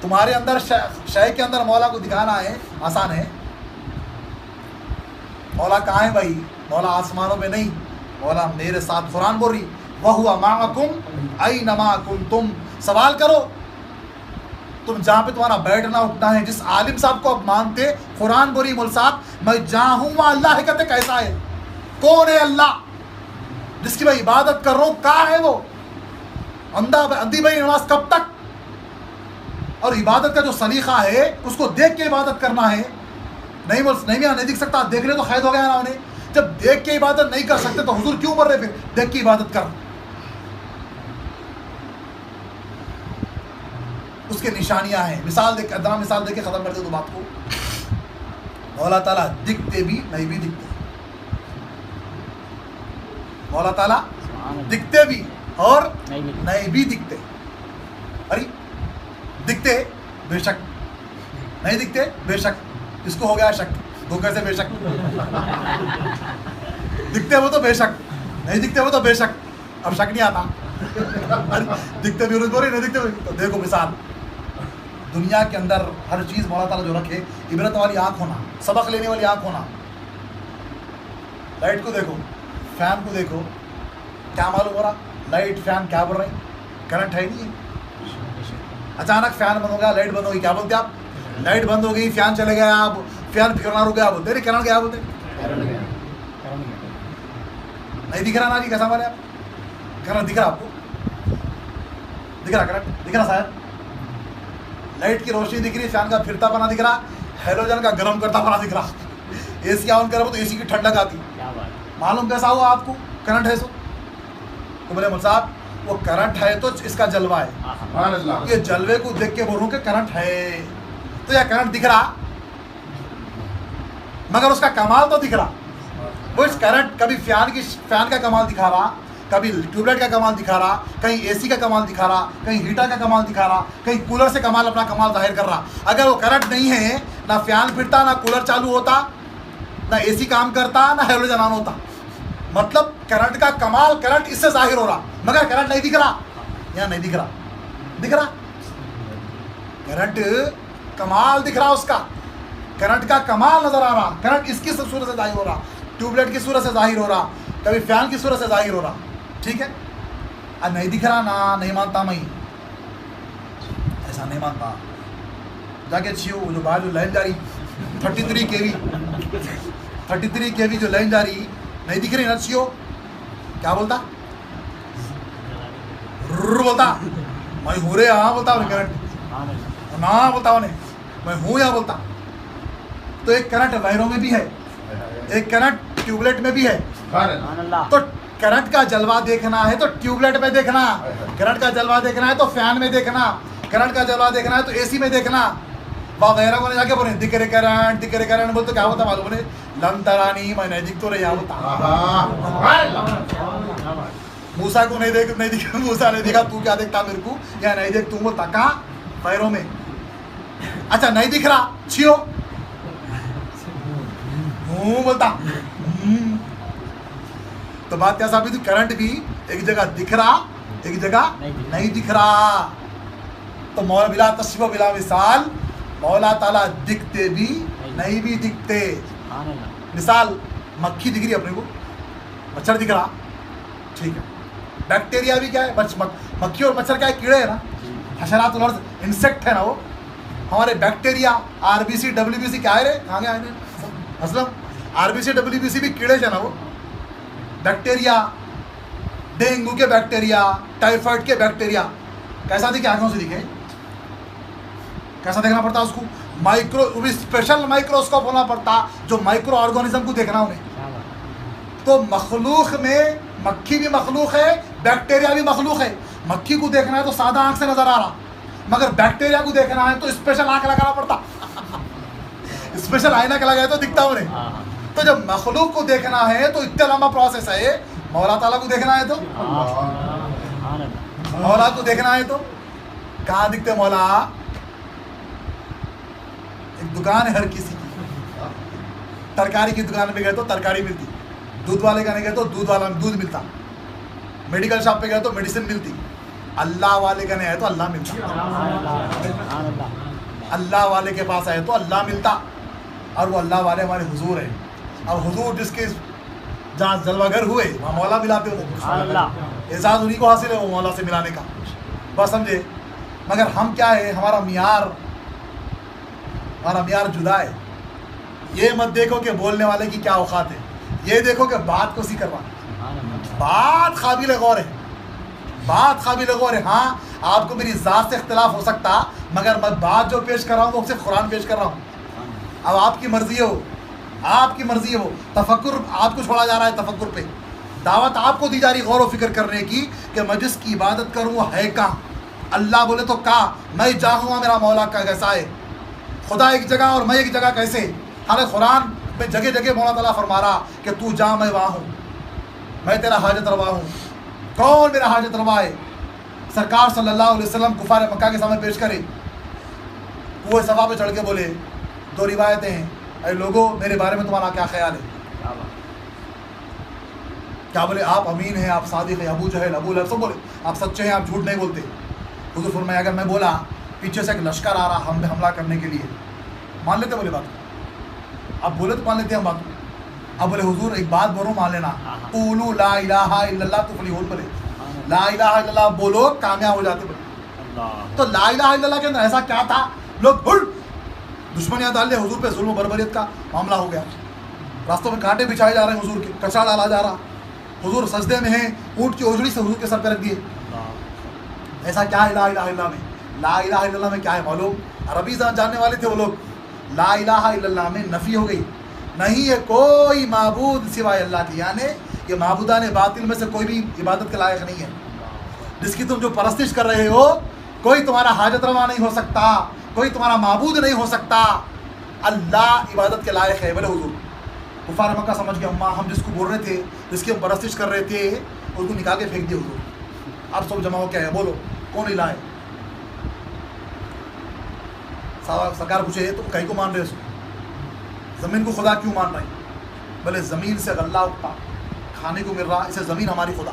تمہارے اندر شے کے اندر مولا کو دکھانا ہے, آسان ہے. مولا کہاں ہے بھائی؟ مولا آسمانوں میں نہیں, مولا میرے ساتھ. قرآن بول رہی وَهُوَ مَعَكُمْ أَيْنَمَا كُنْتُمْ. سوال کرو, تم جہاں پہ تمہارا بیٹھنا اٹھنا ہے, جس عالم صاحب کو اب مانتے, قرآن بولی مول صاحب میں جہاں ہوں وہاں اللہ ہے, کہتے کیسا ہے, کون ہے اللہ جس کی میں عبادت کر رہا ہوں, کہاں ہے وہ؟ اندھی بھائی نماز کب تک؟ اور عبادت کا جو سلیقہ ہے اس کو دیکھ کے عبادت کرنا ہے. نہیں دکھ سکتا, دیکھ لے تو قید ہو گیا نا انہیں. جب دیکھ کے عبادت نہیں کر سکتے تو حضور کیوں مر رہے, پھر دیکھ کے عبادت کر. اس کے نشانیاں ہیں. مثال دیکھ, ادنا مثال دے کے ختم کر دے تو بات کو. مولا تعالیٰ دکھتے بھی نہیں بھی دکھتے, مولا تعالیٰ دکھتے بھی اور نہیں بھی دکھتے. ارے دکھتے بے شک, نہیں دکھتے بے شک. اس کو ہو گیا شک, دھوکے سے بے شک. دکھتے وہ تو بے شک, نہیں دکھتے وہ تو بے شک. اب شک نہیں آتا. دکھتے بھی بول رہی, نہیں دکھتے بھی. تو دیکھو مثال, دنیا کے اندر ہر چیز مولا تعالیٰ جو رکھے, عبرت والی آنکھ ہونا, سبق لینے والی آنکھ ہونا. لائٹ کو دیکھو, فین کو دیکھو, کیا معلوم ہو رہا؟ لائٹ فین کیا بول رہے ہیں؟ کرنٹ ہے نہیں. اچانک فین بند ہو گیا, لائٹ بند ہو گئی, کیا بولتے آپ؟ لائٹ بند ہو گئی, فین چلے گیا, آپ فین پھرنا رک گیا, بولتے کرنٹ گیا, بولتے نہیں دکھ رہا نا جی, کیسا بولے آپ؟ کرنٹ دکھ رہا آپ کو؟ دکھ رہا کرنٹ دکھ رہا صاحب؟ لائٹ کی روشنی دکھ رہی, فین کا پھرتا پنا دکھ رہا, ہیلوجن کا گرم کرتا پنا دکھ رہا. اے سی آن کرو تو اے سی کی ٹھنڈک آتی. معلوم کیسا ہوا آپ کو؟ کرنٹ ہے. سو تو بولے مول صاحب وہ کرنٹ ہے تو اس کا جلوہ ہے, یہ جلوے کو دیکھ کے بولوں کہ کرنٹ ہے, تو یہ کرنٹ دکھ رہا مگر اس کا کمال تو دکھ رہا. وہ اس کرنٹ کبھی فین کا کمال دکھا رہا, کبھی ٹیوب لائٹ کا کمال دکھا رہا، کہیں اے سی کا کمال دکھا رہا، کہیں ہیٹر کا کمال دکھا رہا، کہیں کولر سے اپنا کمال ظاہر کر رہا. اگر وہ کرنٹ نہیں ہے، نہ فین پھرتا، نہ کولر چالو ہوتا، نہ اے سی کام کرتا، نہ ہیلوجن آن ہوتا. مطلب کرنٹ کا کمال کرنٹ اس سے ظاہر ہو رہا، مگر کرنٹ نہیں دکھ رہا. یہاں نہیں دکھ رہا، دکھ رہا کرنٹ کمال دکھ رہا، اس کا کرنٹ کا کمال نظر آ رہا. کرنٹ اس کی صورت سے ظاہر ہو رہا، ٹیوب لائٹ کی صورت سے ظاہر ہو رہا، کبھی فین کی صورت سے ظاہر ہو رہا. ٹھیک ہے، اب نہیں دکھ رہا نا، نہیں مانتا میں، ایسا نہیں مانتا. جا کے چھو جو باہر جو لائن جاری 33 kV جو لائن جاری نہیں دکھ رہی نا، چھو کیا بولتا، بولتا میں ہوں رے، ہاں بولتا انہیں کرنٹ، نہ بولتا انہیں میں ہوں یا بولتا. تو ایک کرنٹ وائروں میں بھی ہے، ایک کرنٹ ٹیوب لائٹ میں بھی ہے. تو کرنٹ کا جلوہ دیکھنا ہے تو ٹیوب لائٹ میں دیکھنا، کرنٹ کا جلوہ دیکھنا ہے تو فین میں دیکھنا، کرنٹ کا جلوہ دیکھنا ہے تو اے سی میں دیکھنا. وغیرہ کو جا کے بولے دکھ رہے کرنٹ بولتے کیا ہوتا معلوم ہے، لم ترانی میں نہیں دکھ تو رہے ہوتا. موسیٰ کو نہیں دیکھا، موسیٰ نہیں دیکھا، تو کیا دیکھتا میرے کو، یا نہیں دیکھ، تو بولتا کہاں پیروں میں. اچھا نہیں دکھ رہا، چھو ہوں بولتا. تو بات کیا ثابت ہوئی، کرنٹ بھی ایک جگہ دکھ رہا، ایک جگہ نہیں دکھ رہا. تو مولا بلا تشبیہ بلا مثال، مولا تعالیٰ دکھتے بھی نہیں بھی دکھتے. مثال مکھی دکھ رہی اپنے کو، مچھر دکھ رہا، ٹھیک ہے. بیکٹیریا بھی کیا ہے، مکھی اور مچھر کیا ہے، کیڑے ہیں نا، حشرات الارض، انسیکٹ ہے نا وہ. ہمارے بیکٹیریا RBC WBC کیا ہے رے، کہاں گیا اسلم، RBC WBC بھی کیڑے ہیں نا وہ. بیکٹیریا، ڈینگو کے بیکٹیریا، ٹائیفائڈ کے بیکٹیریا کیسا دکھے، آنکھوں سے دکھے، کیسا دیکھنا پڑتا اس کو، مائکرو اسپیشل مائکروسکوپ ہونا پڑتا جو مائکرو آرگنزم کو دیکھنا انہیں. تو مخلوق میں مکھی بھی مخلوق ہے، بیکٹیریا بھی مخلوق ہے. مکھی کو دیکھنا ہے تو سادہ آنکھ سے نظر آ رہا، مگر بیکٹیریا کو دیکھنا ہے تو اسپیشل آنکھ لگانا پڑتا، اسپیشل آئینہ لگایا تو دکھتا انہیں. تو جب مخلوق کو دیکھنا ہے تو اتنا لمبا پروسیس ہے. مولا تعالیٰ کو دیکھنا ہے تو، مولا کو دیکھنا ہے تو کہاں دکھتے مولا. ایک دکان ہے ہر کسی کی، ترکاری کی دکان پہ گئے تو ترکاری ملتی، دودھ والے کا نہیں گئے تو دودھ ملتا، میڈیکل شاپ پہ گئے تو میڈیسن ملتی. اللہ والے کا نہیں ہے تو اللہ ملتا، اللہ والے کے پاس آئے تو اللہ ملتا. اور وہ اللہ والے ہمارے حضور ہیں. اور حضور جس کے جہاں جلوہ گر ہوئے وہاں مولا ملاتے ہوتے، اعزاز انہیں کو حاصل ہے وہ مولا سے ملانے کا. بس سمجھے. مگر ہم کیا ہے، ہمارا معیار جدا ہے. یہ مت دیکھو کہ بولنے والے کی کیا اوقات ہے، یہ دیکھو کہ بات کو سیکھ کروا. بات قابل غور ہے، بات قابل غور ہے. ہاں آپ کو میری ذات سے اختلاف ہو سکتا، مگر میں بات جو پیش کر رہا ہوں وہ صرف قرآن پیش کر رہا ہوں. اب آپ کی مرضی ہو، آپ کی مرضی ہو، تفکر آپ کو چھوڑا جا رہا ہے، تفکر پہ دعوت آپ کو دی جا رہی غور و فکر کرنے کی کہ میں جس کی عبادت کروں وہ ہے کہاں. اللہ بولے تو کہاں، میں جاؤں میرا مولا کا کیسا ہے. خدا ایک جگہ اور میں ایک جگہ کیسے. حالانکہ قرآن میں جگہ جگہ مولا تعالیٰ فرما رہا کہ تو جا میں وہاں ہوں، میں تیرا حاجت روا ہوں. کون میرا حاجت روا ہے؟ سرکار صلی اللہ علیہ وسلم کفار مکہ کے سامنے پیش کرے، کوہ صفا پہ چڑھ کے بولے. دو روایتیں ہیں، اے لوگوں میرے بارے میں تمہارا کیا خیال ہے؟ کیا بولے؟ آپ امین ہیں، آپ صادق ہیں. ابو جہل، ابو لہب سب بولے آپ سچے ہیں، آپ جھوٹ نہیں بولتے. حضور فرمایا اگر میں بولا پیچھے سے ایک لشکر آ رہا ہم پہ حملہ کرنے کے لیے، مان لیتے بولے بات؟ اب بولے تو مان لیتے ہم بات. اب بولے حضور ایک بات بولو مان لینا، قولوا لا الہ الا اللہ تفلحون. بولے لا الہ الا اللہ بولو کامیاب ہو جاتے. بولے تو لا الہ الا اللہ کے اندر ایسا کیا تھا؟ لوگ دشمنیاں ڈال لے، حضور پہ ظلم و بربریت کا معاملہ ہو گیا. راستوں میں کانٹے بچھائے جا رہے ہیں، حضور کے کچرا ڈالا جا رہا. حضور سجدے میں ہیں، اونٹ کی اوجڑی سے حضور کے سر پہ رکھ دیے. ایسا کیا ہے لا الہ الا اللہ میں؟ لا الہ الا اللہ میں کیا ہے معلوم؟ عربی جاننے والے تھے وہ لوگ. لا الہ الا اللہ میں نفی ہو گئی، نہیں ہے کوئی معبود سوائے اللہ کی. یعنی یہ معبودان باطل میں سے کوئی بھی عبادت کے لائق نہیں ہے. جس کی تم جو پرستش کر رہے ہو کوئی تمہارا حاجت روا نہیں ہو سکتا، کوئی تمہارا معبود نہیں ہو سکتا. اللہ عبادت کے لائق ہے. بولے حضور کفار مکہ سمجھ گئے ہم جس کو بول رہے تھے، جس کی ہم پرستش کر رہے تھے، اس کو نکال کے پھینک دیا حضور. اب سب جمع ہو کیا ہے، بولو کون الہ ہے؟ سرکار پوچھے تو کہیں کو مان رہے ہو؟ زمین کو خدا کیوں مان رہے ہیں؟ بھلے زمین سے غلہ اگتا کھانے کو مل رہا، اسے زمین ہماری خدا،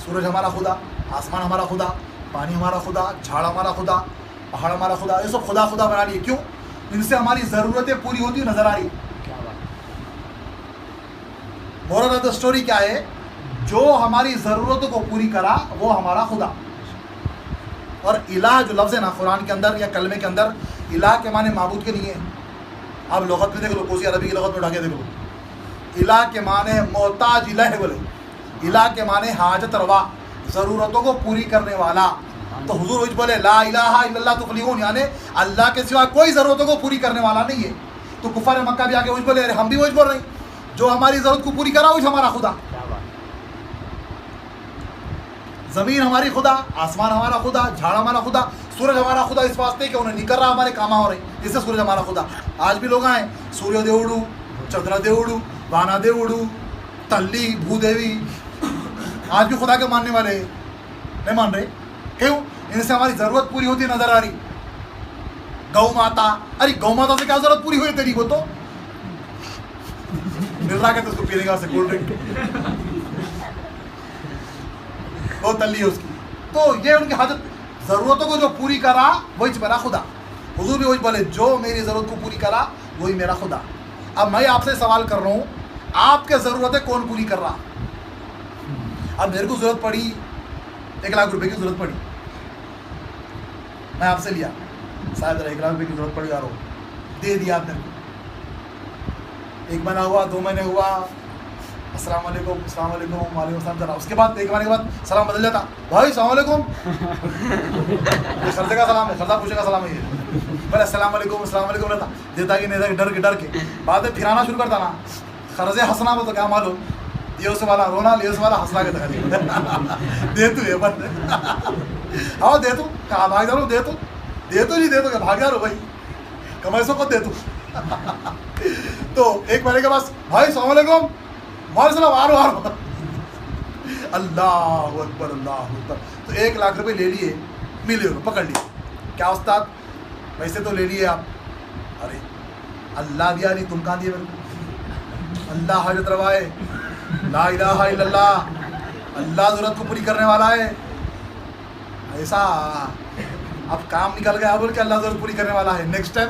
سورج ہمارا خدا، آسمان ہمارا خدا، پانی ہمارا خدا، جھاڑ ہمارا خدا، پہاڑ ہمارا خدا، یہ سب خدا خدا بنا لیے. کیوں؟ ان سے ہماری ضرورتیں پوری ہوتی نظر آ رہی. مورل آف دا اسٹوری کیا ہے؟ جو ہماری ضرورتوں کو پوری کرا وہ ہمارا خدا. اور الہ جو لفظ ہے نا قرآن کے اندر یا کلمے کے اندر، الہ کے معنی معبود کے لیے. آپ لغت میں دیکھ لو، کوسی عربی کی لغت میں اٹھا کے دیکھ لو، الہ کے معنی محتاج الہ بولے، الہ کے معنی حاجت روا، ضرورتوں کو پوری کرنے والا. تو حضور وہی بولے لا الہ الا اللہ تفلحون، یعنی اللہ کے سوا کوئی ضرورتوں کو پوری کرنے والا نہیں ہے. تو کفار مکہ بھی آگے وہی بولے، ارے ہم بھی وہی بول رہے ہیں، جو ہماری ضرورت کو پوری کرا وہی ہمارا خدا. زمین ہماری خدا، آسمان ہمارا خدا، جھاڑ ہمارا خدا، سورج ہمارا خدا اس واسطے کہ انہیں نکل رہا ہمارے کام ہو رہے، اس سے سورج ہمارا خدا. آج بھی لوگ آئیں سوریہ دیوڑو، چندرا دیوڑو، وانا دیوڑو، تلی بھو دیوی، آج بھی خدا کے ماننے والے نہیں مان رہے. کیوں؟ ان سے ہماری ضرورت پوری ہوتی نظر آ رہی. گو ماتا، ارے گو ماتا سے کیا ضرورت پوری ہوئی تیری کو؟ تو مل رہا کہ اس کو پینے کا سے کولڈ ڈرنک وہ تلی ہے اس کی. تو یہ ان کی حاجت ضرورتوں کو جو پوری کرا وہی میرا خدا. حضور بھی وہی بولے جو میری ضرورت کو پوری کرا وہی میرا خدا. اب میں آپ سے سوال کر رہا ہوں، آپ کے ضرورتیں کون پوری کر رہا؟ اب میرے کو ضرورت پڑی 1 لاکھ روپے کی ضرورت پڑی، میں آپ سے لیا شاید 1 لاکھ روپے کی ضرورت پڑی، یارو دے دیا آپ نے. 1 مہینہ ہوا، 2 مہینے ہوا، السلام علیکم، السلام علیکم، وعلیکم السلام ذرا. اس کے بعد 1 مہینے کے بعد سلام بدل جاتا، بھائی السلام علیکم. یہ خرچے کا سلام ہے، خرچہ پوچھے کا سلام ہے. یہ بھائی السلام علیکم، السلام علیکم رہتا، دیتا کہ نہیں ڈر کے بعد میں پھرانا شروع کرتا نا. قرضے ہنسنا وہ تو کیا معلوم، یہ اس والا رونا، یہ اس والا ہنسنا کے تک دے تو یہ بند ہاں دے تو کہاں بھاگ جا رہا ہوں، دے تو نہیں دے تو کہ بھاگ جا رہا بھائی کمائی سو خود دے تو. تو 1 مہینے کے بعد بھائی السلام علیکم، وعلیکم السلام، آ رہا اللہ اکبر اللہ اکبر. تو 1 لاکھ روپے لے لیے، ملے پکڑ لیے. کیا استاد ویسے تو لے لیے آپ، ارے اللہ دیا نہیں تم کہاں دیے میرے کو؟ اللہ حاجت روا ہے، لا الہ الا اللہ، اللہ ضرورت کو پوری کرنے والا ہے. ایسا اب کام نکل گیا بول کے اللہ ضرورت پوری کرنے والا ہے، نیکسٹ ٹائم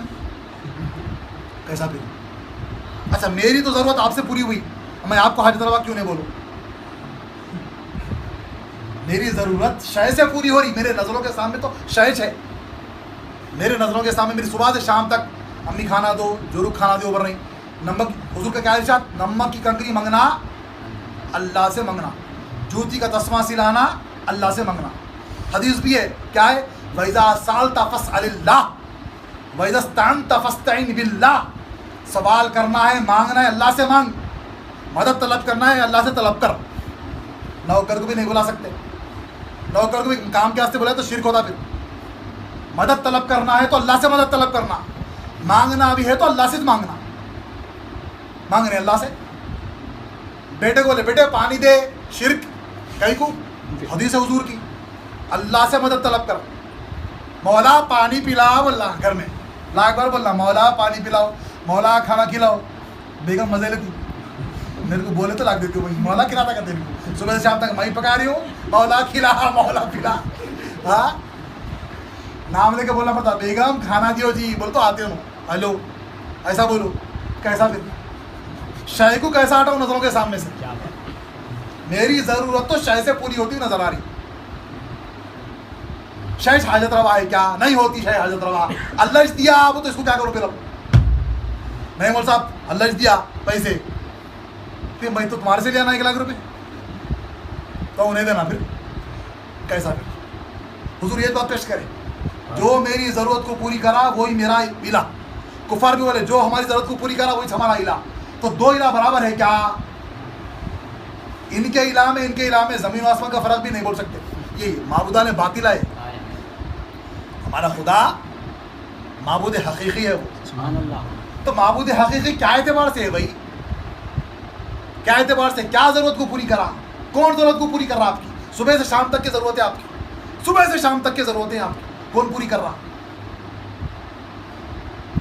کیسا پھر؟ اچھا میری تو ضرورت آپ سے پوری ہوئی، میں آپ کو حاجت روا کیوں نہیں بولوں؟ میری ضرورت شے سے پوری ہو رہی، میرے نظروں کے سامنے تو شے ہے، میرے نظروں کے سامنے میری صبح سے شام تک امی کھانا دو، جورک کھانا دو اوپر نہیں. نمک، حضور کا کیا ارشاد؟ نمک کی کنکری منگنا اللہ سے منگنا، جوتی کا تسمہ سلانا اللہ سے منگنا. حدیث بھی ہے، کیا ہے؟ وَإِذَا سَأَلْتَ فَاسْأَلِ اللَّهِ وَإِذَا اسْتَعَنْتَ فَاسْتَعِنْ بِاللَّهِ. سوال کرنا ہے، مانگنا ہے اللہ سے مانگ، مدد طلب کرنا ہے اللہ سے طلب کر. نوکر کو بھی نہیں بلا سکتے، نوکر کو بھی کام کے واسطے بولا تو شرک ہوتا. پھر مدد طلب کرنا ہے تو اللہ سے مدد طلب کرنا، مانگنا بھی ہے تو اللہ سے مانگنا. مانگنے اللہ سے. بیٹے کو بولے بیٹے پانی دے، شرک کہیں کو. حدیث ہے حضور کی، اللہ سے مدد طلب کر. مولا پانی پلاؤ اللہ گھر میں، لاکھ بار بولنا مولا پانی پلاؤ، مولا کھانا کھلاؤ. بیگم مزے لیتی، میرے کو بولے تو لاکھ دیتی ہوں، مولا کھلاتا کرتے ہیں صبح سے شام تک، میں پکا رہی ہوں مولا کھلا مولا پلا. ہاں نام لے کے بولنا پڑتا، بیگم کھانا دیو جی، بول تو آتے ہوں ہلو ایسا بولو. کیسا پھر شے کو کیسا ہٹاؤں نظروں کے سامنے سے؟ میری ضرورت تو شے سے پوری ہوتی نظر آ رہی. شے حاجت روا ہے کیا؟ نہیں ہوتی شے حاجت روا. اللہ اس دیا وہ تو اس کو کیا کرو؟ پھر نہیں مول صاحب اللہ اس دیا پیسے، پھر میں تو تمہارے سے لیا نا 1 لاکھ روپے تو انہیں دینا. پھر کیسا؟ پھر حضور یہ بات پیش کرے، جو میری ضرورت کو پوری کرا وہی میرا الہ. کفار بھی بولے جو ہماری ضرورت کو پوری کرا وہی ہمارا الہ. تو 2 الہ برابر ہے کیا؟ ان کے الہ میں ان کے الہ میں زمین و آسمان کا فرق بھی نہیں بول سکتے. یہ معبودان باطلہ ہے. ہمارا خدا معبود حقیقی ہے وہ. سبحان اللہ. تو معبود حقیقی کیا اعتبار سے ہے بھائی؟ کیا اعتبار سے؟ کیا ضرورت کو پوری کرا؟ کون ضرورت کو پوری کر رہا آپ کی؟ صبح سے شام تک کی ضرورت ہے آپ کی، صبح سے شام تک کی ضرورت ہے آپ کی، کون پوری کر رہا؟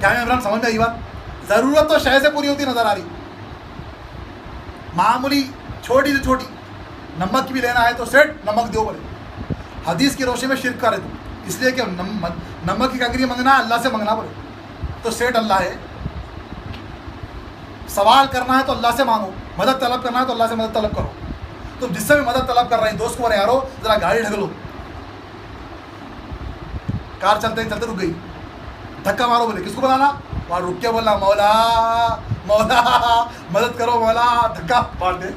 کیا میں عمران سمجھ میں آئی بات؟ ضرورت تو شے سے پوری ہوتی نظر آ رہی، معمولی چھوٹی سے چھوٹی، نمک بھی لینا ہے تو سیٹ نمک دو بولے، حدیث کی روشنی میں شرک کرے تو اس لیے کہ نمک کی کنکری منگنا ہے اللہ سے منگنا بولے تو سیٹ اللہ ہے، سوال کرنا ہے تو اللہ سے مانگو، مدد طلب کرنا ہے تو اللہ سے مدد طلب کرو. تم جس سے بھی مدد طلب کر رہے ہیں دوست کو بولے یارو ذرا گاڑی ڈھک لو، کار چلتے چلتے رک گئی، دھکا مارو بولے کس کو بلانا؟ وہاں رک کے بولنا مولا مولا مدد کرو مولا، دھکا مار دے.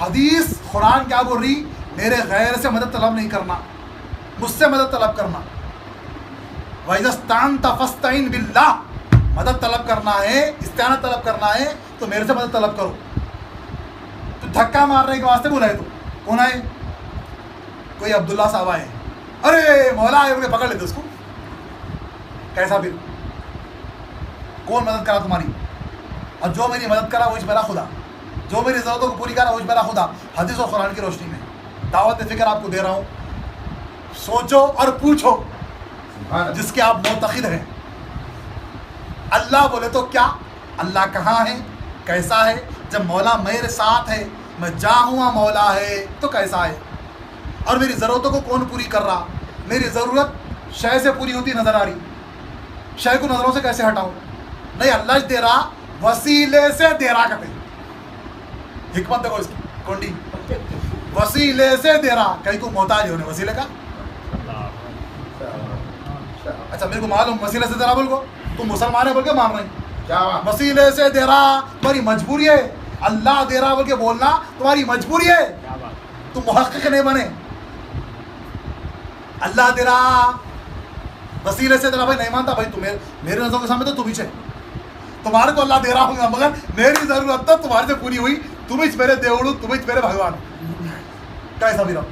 حدیث قرآن کیا بول رہی؟ میرے غیر سے مدد طلب نہیں کرنا، مجھ سے مدد طلب کرنا. وَإِذَا اسْتَعَنْتَ فَاسْتَعِنْ بِاللَّهِ، مدد طلب کرنا ہے، استعانت طلب کرنا ہے تو میرے سے مدد طلب کرو. تو دھکا مارنے کے واسطے بولا ہے تو کون آئے؟ کوئی عبداللہ صاحب آئے، ارے مولا آئے بولے پکڑ لیتے اس کو. کیسا پھر؟ کون مدد کرا تمہاری؟ اور جو میری مدد کرا وہی میرا خدا، جو میری ضرورتوں کو پوری کرا وہی میرا خدا. حدیث اور قرآن کی روشنی میں دعوت فکر آپ کو دے رہا ہوں، سوچو اور پوچھو جس کے آپ معتقد ہیں. اللہ بولے تو کیا؟ اللہ کہاں ہے؟ کیسا ہے؟ جب مولا میرے ساتھ ہے، میں جا ہوا مولا ہے تو کیسا ہے؟ اور میری ضرورتوں کو کون پوری کر رہا؟ میری ضرورت شے سے پوری ہوتی نظر آ رہی، شے کو نظروں سے کیسے ہٹاؤں؟ نہیں اللہ دے رہا، وسیلے سے دے رہا. کہتے حکمت دیکھو اس کی کونڈی، وسیلے سے دے رہا. کہیں کو محتاج ہونے وسیلے کا؟ اچھا میرے کو معلوم وسیلے سے دے رہا بول کو تم مسلمان ہے بول کے مان رہے ہیں کیا؟ وسیلے سے دے رہا تمہاری مجبوری ہے، اللہ دے رہا بول کے بولنا تمہاری مجبوری ہے، تم محقق نہیں بنے. اللہ دے رہا وسیلے سے دے رہا، بھائی نہیں مانتا بھائی تمہیں میرے نظروں کے سامنے تو تم ہی ہے، تمہارے کو اللہ دے رہا ہوں مگر میری ضرورت تو تمہارے سے پوری ہوئی، تم ہی میرے دیوڑو، تم ہی میرے بھگوان. کیسا بھی رہو،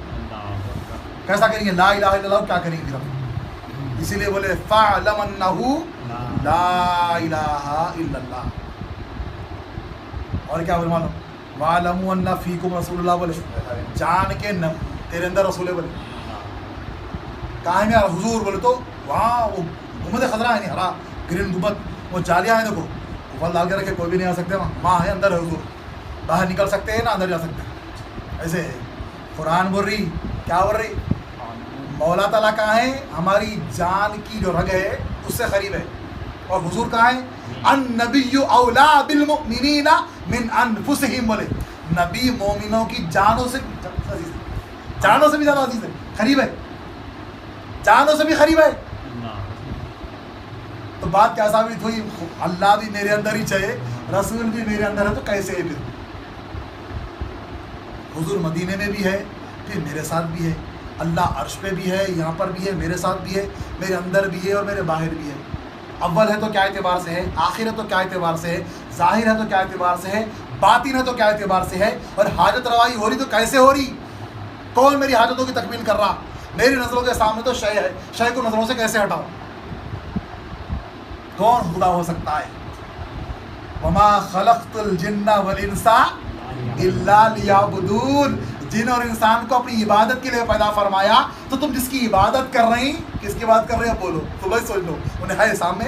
کیسا کریں گے؟ لا الہ الا اللہ کیا کریں گے؟ اسی لیے بولے فَاعْلَمْ أَنَّهُ لَا إِلَٰهَ إِلَّا اللَّهُ. اور کیا بولے معلوم؟ وَاعْلَمُوا أَنَّ فِيكُمْ رَسُولَ اللَّهِ، بولے جان کے تیرے اندر رسول ہے. بولے کہاں ہے میرا حضور؟ بولے تو وہاں وہ گنبد خضرا ہے، نہیں ہرا گرین گنبد، وہ جالیاں ہیں دیکھو، اوپر ڈال کے رکھے کوئی بھی نہیں آ سکتے، وہاں ہے اندر ہے حضور، باہر نکل سکتے ہیں نہ اندر جا سکتے ہیں. ایسے قرآن بول رہی، کیا بول رہی؟ مولا تعالیٰ کہاں ہے؟ ہماری جان کی جو رگ ہے اس سے قریب ہے. اور حضور کہاں ہے؟ النبی اولا بالمؤمنین من انفسہم، بولے نبی مومنوں کی جانوں سے عزیز ہے، جانوں سے بھی زیادہ عزیز ہے، قریب ہے، جانوں سے بھی قریب ہے. تو بات کیا ثابت ہوئی؟ اللہ بھی میرے اندر ہی چاہیے، رسول بھی میرے اندر ہے، تو کیسے ہے پھر؟ حضور مدینے میں بھی ہے، پھر میرے ساتھ بھی ہے، اللہ عرش پہ بھی ہے، یہاں پر بھی ہے، میرے ساتھ بھی ہے، میرے اندر بھی ہے اور میرے باہر بھی ہے. اول ہے تو کیا اعتبار سے ہے؟ آخر ہے تو کیا اعتبار سے ہے؟ ظاہر ہے تو کیا اعتبار سے ہے؟ باطن ہے تو کیا اعتبار سے ہے؟ اور حاجت روائی ہو رہی تو کیسے ہو رہی؟ کون میری حاجتوں کی تکمیل کر رہا؟ میری نظروں کے سامنے تو شے ہے، شے کو نظروں سے کیسے ہٹاؤ؟ کون خدا ہو سکتا ہے؟ وما خلقت الجن والانس الا لیعبدون. جن اور انسان کو اپنی عبادت کے لیے پیدا فرمایا، تو تم جس کی عبادت کر رہی، کس کی بات کر رہے ہیں بولو، تو بھائی سوچ لو. انہیں ہے سامنے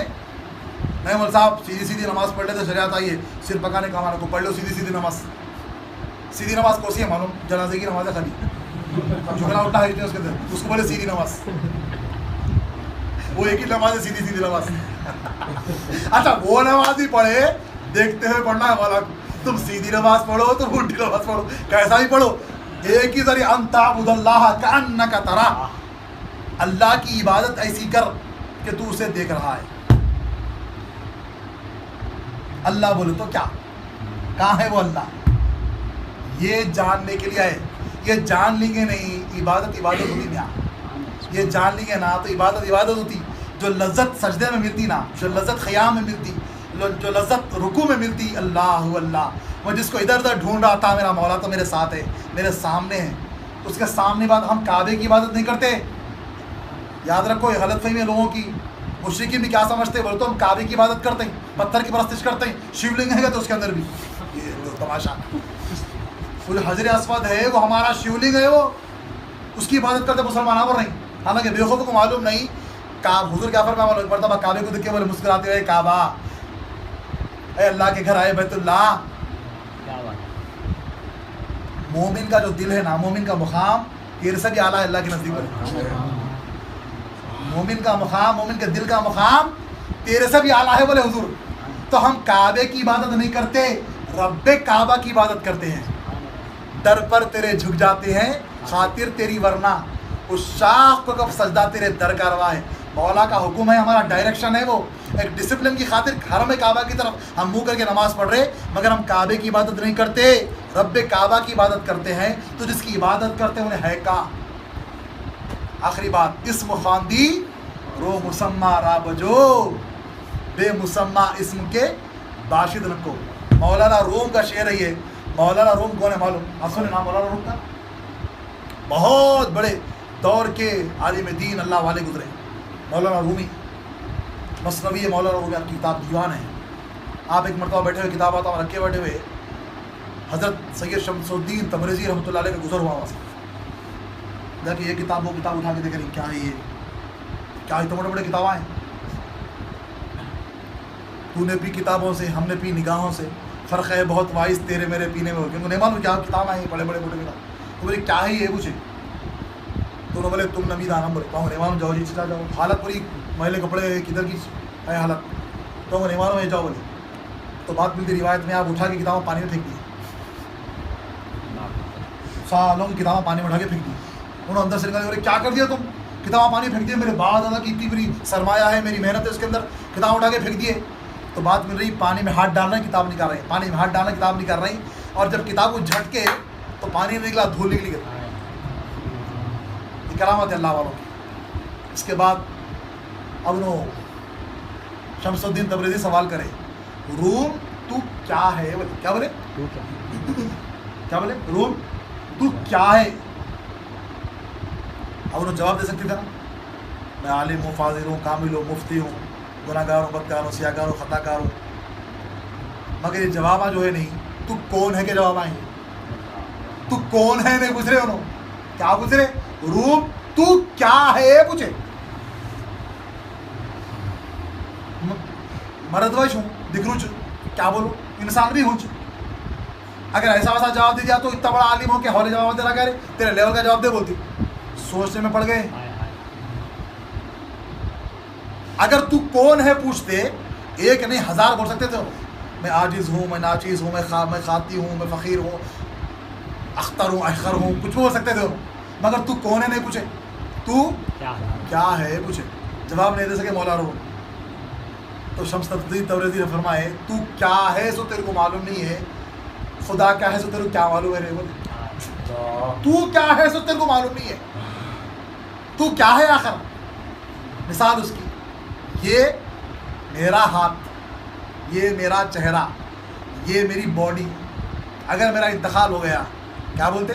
نہیں مول صاحب سیدھی سیدھی نماز پڑھ لے تو شریعت آئیے، سر پکانے کا مانا کو پڑھ لو سیدھی سیدھی نماز. سیدھی نماز کوسی ہے معلوم؟ جنازے کی نماز ہے خالی، جھکنا اٹھنا ہے اس کے اندر، اس کو بولے سیدھی نماز. وہ ایک ہی نماز ہے سیدھی سیدھی نماز. اچھا وہ نماز ہی پڑھے دیکھتے ہوئے پڑھنا ہے والا، تم سیدھی نماز پڑھو تم الٹی نماز پڑھو، کیسا بھی پڑھو، ایک ہی ذریعہ ان تعبد اللہ کأنک تراہ. اللہ کی عبادت ایسی کر کہ تو اسے دیکھ رہا ہے. اللہ بولے تو کیا؟ کہاں ہے وہ اللہ؟ یہ جاننے کے لیے ہے. یہ جان لیں گے نہیں عبادت عبادت ہوتی نا، یہ جان لیں گے نا تو عبادت عبادت ہوتی. جو لذت سجدے میں ملتی نا، جو لذت قیام میں ملتی، جو لذت رکوع میں ملتی، اللہ اللہ. وہ جس کو ادھر ادھر ڈھونڈ رہا تھا میرا مولا تو میرے ساتھ ہے، میرے سامنے ہے. اس کے سامنے بعد ہم کعبے کی عبادت نہیں کرتے. یاد رکھو یہ غلط فہمی ہے لوگوں کی، مشرکین بھی کیا سمجھتے ہیں؟ بولے تو ہم کعبے کی عبادت کرتے ہیں، پتھر کی پرستش کرتے ہیں، شیولنگ ہے تو اس کے اندر بھی یہ تو تماشا، وہ جو حجر اسود ہے وہ ہمارا شیولنگ ہے، وہ اس کی عبادت کرتے مسلمان پر نہیں. حالانکہ بے خوفوں کو معلوم نہیں. حضور کیا فرمایا ایک مرتبہ کعبے کو دیکھ کے بولے مسکراتے ہوئے کعبہ اے اللہ کے گھر آئے بیت اللہ. مومن کا جو دل ہے نا، مومن کا مقام تیرے سے بھی اعلیٰ ہے اللہ کے نزدیک ہے. مومن کا مقام، مومن کے دل کا مقام تیرے سے بھی اعلیٰ ہے بولے حضور. تو ہم کعبے کی عبادت نہیں کرتے، رب کعبہ کی عبادت کرتے ہیں. در پر تیرے جھک جاتے ہیں خاطر تیری ورنہ، اس شاخ کو کب سجدہ تیرے در کا روا ہے. مولا کا حکم ہے، ہمارا ڈائریکشن ہے، وہ ایک ڈسپلن کی خاطر حرم کعبہ کی طرف ہم منہ کر کے نماز پڑھ رہے، مگر ہم کعبے کی عبادت نہیں کرتے، رب کعبہ کی عبادت کرتے ہیں. تو جس کی عبادت کرتے انہیں ہے کا. آخری بات، اسم خواندی رو مسمہ را بجو، بے مسمہ اسم کے باشد نکو. مولانا روم کا شعر ہے یہ. مولانا روم کون ہے معلوم؟ اصل نام مولانا روم کا، بہت بڑے دور کے عالم دین اللہ والے گزرے. مولانا رومی، مثنوی مولانا رومی کی کتاب دیوان ہے. آپ ایک مرتبہ بیٹھے ہوئے کتاب آتا رکھے بیٹھے ہوئے حضرت سید شمس الدین تبریزی رحمۃ اللہ علیہ کا گزر ہوا وہاں سے. دیکھیں یہ کتاب وہ کتاب اٹھا کے دیکھ رہی، کیا ہے یہ؟ کیا اتنے بڑے بڑے کتابیں ہیں؟ تو نے پی کتابوں سے، ہم نے پی نگاہوں سے، فرق ہے بہت وائس تیرے میرے پینے میں. کیونکہ نہیں معلوم کیا کتاب ہیں بڑے بڑے موٹے کتاب. تو بولے کیا ہے یہ پوچھے تو انہوں بولے تم نمی دانم بولے تو نہیں معلوم، جاؤ جی چلا جاؤ. حالت پوری مہیلے کپڑے کدھر کی ہے حالت، تو نہیں معلوم ہے جاؤ بولے. تو بات ملتی روایت میں، آپ اٹھا کے کتابیں پانی میں پھینک دی، سالوں کی کتابیں پانی میں اٹھا کے پھینک دی. انہوں اندر سے نکالے بولے کیا کر دیا تم؟ کتابیں پانی پھینک دیے. میرے باپ دادا کی اتنی بڑی سرمایہ ہے، میری محنت ہے، اس کے اندر کتاب اٹھا کے پھینک دیے. تو بات مل رہی پانی میں ہاتھ ڈالنا کتاب نہیں کر رہی، پانی میں ہاتھ ڈالنا کتاب نہیں کر رہی. اور جب کتاب کو جھٹکے تو پانی نکلا، دھول نکلی گئی. کرامت ہے اللہ والوں کی. اس کے بعد اب انہوں شمس الدین تبریزی سوال کرے، روم تو کیا ہے؟ بولے کیا بولے؟ کیا بولے؟ روم تو کیا ہے؟ اب انہوں جواب دے سکتے تھے نا، میں عالم ہوں، فاضل ہوں، کامل ہوں، مفتی ہوں، گناہ گار ہوں، بدکار ہوں، سیاہ گار ہوں، خطا کار ہوں. مگر یہ جواب جو ہے نہیں، تو کون ہے کہ جواب آئیں گے؟ تو کون ہے نہیں پوچھ رہے. انہوں کیا پوچھ رہے؟ روم تو کیا ہے پوچھے. مردوش ہوں، دکھروچ، کیا بولو، انسان بھی ہوں. اگر ایسا ویسا جواب دے دیا تو اتنا بڑا عالم ہو کہ ہولے جواب دے رہا کہہ رہے، تیرے لیول کا جواب دے بولتی. سوچنے میں پڑ گئے. اگر تو کون ہے پوچھتے، ایک نہیں ہزار بول سکتے تھے. میں عاجز ہوں، میں ناچیز ہوں، میں خاطی ہوں، میں فقیر ہوں، اختر ہوں، اخر ہوں، کچھ بھی بول سکتے تھے. مگر تو کون ہے نہیں پوچھے، تو کیا ہے پوچھے. جواب نہیں دے سکے مولا رو. تو شمس الدین تبریزی نے فرمائے تو کیا ہے سو تیرے کو معلوم نہیں ہے، خدا کیا ہے سو تیرے کو کیا معلوم ہے. تو کیا ہے سو تیرے کو معلوم نہیں ہے. تو کیا ہے آخر؟ مثال اس کی، یہ میرا ہاتھ، یہ میرا چہرہ، یہ میری باڈی، اگر میرا انتقال ہو گیا کیا بولتے؟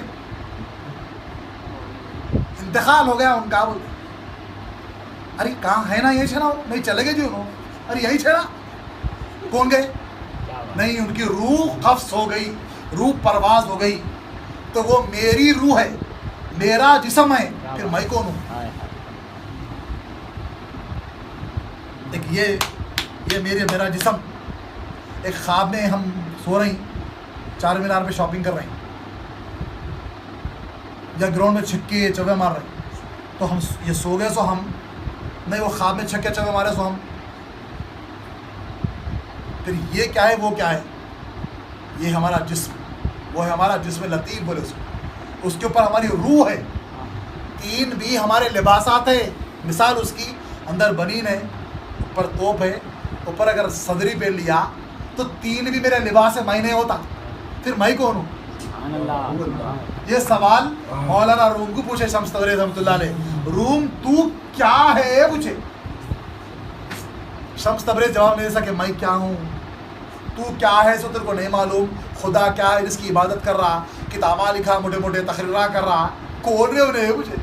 انتقال ہو گیا ان کا بولتے. ارے کہاں ہے نا یہ چھڑا، نہیں چلے گئے جو انہوں، ارے یہی چھڑا، کون گئے؟ نہیں، ان کی روح قفس ہو گئی، روح پرواز ہو گئی. تو وہ میری روح ہے، میرا جسم ہے، پھر میں کون ہوں؟ ایک یہ میرا جسم. ایک خواب میں ہم سو رہے ہیں، چار مینار پہ شاپنگ کر رہے ہیں، یا گراؤنڈ میں چھکے چوے مار رہے ہیں. تو ہم یہ سو گئے سو ہم نہیں، وہ خواب میں چھکے چوے مارے سو ہم. پھر یہ کیا ہے، وہ کیا ہے؟ یہ ہمارا جسم، وہ ہے ہمارا جسم لطیف بولے اس کے اوپر ہماری روح ہے. تین بھی ہمارے لباسات ہیں. مثال اس کی، اندر بنین ہے، اوپر توپ ہے، اوپر اگر صدری پہ لیا تو تین بھی میرے لباس ہے، میں نہیں ہوتا، پھر میں کون ہوں؟ یہ سوال مولانا روم کو پوچھے شمس تبریزی رحمۃ اللہ علیہ. روم تو کیا ہے پوچھے. شمس تبریزی جواب نہیں دے سکے، میں کیا ہوں. تو کیا ہے سو تیرے کو نہیں معلوم. خدا کیا ہے جس کی عبادت کر رہا، کتاباں لکھا، موٹے موٹے تقریرات کر رہا، کون ہے انہیں پوچھے.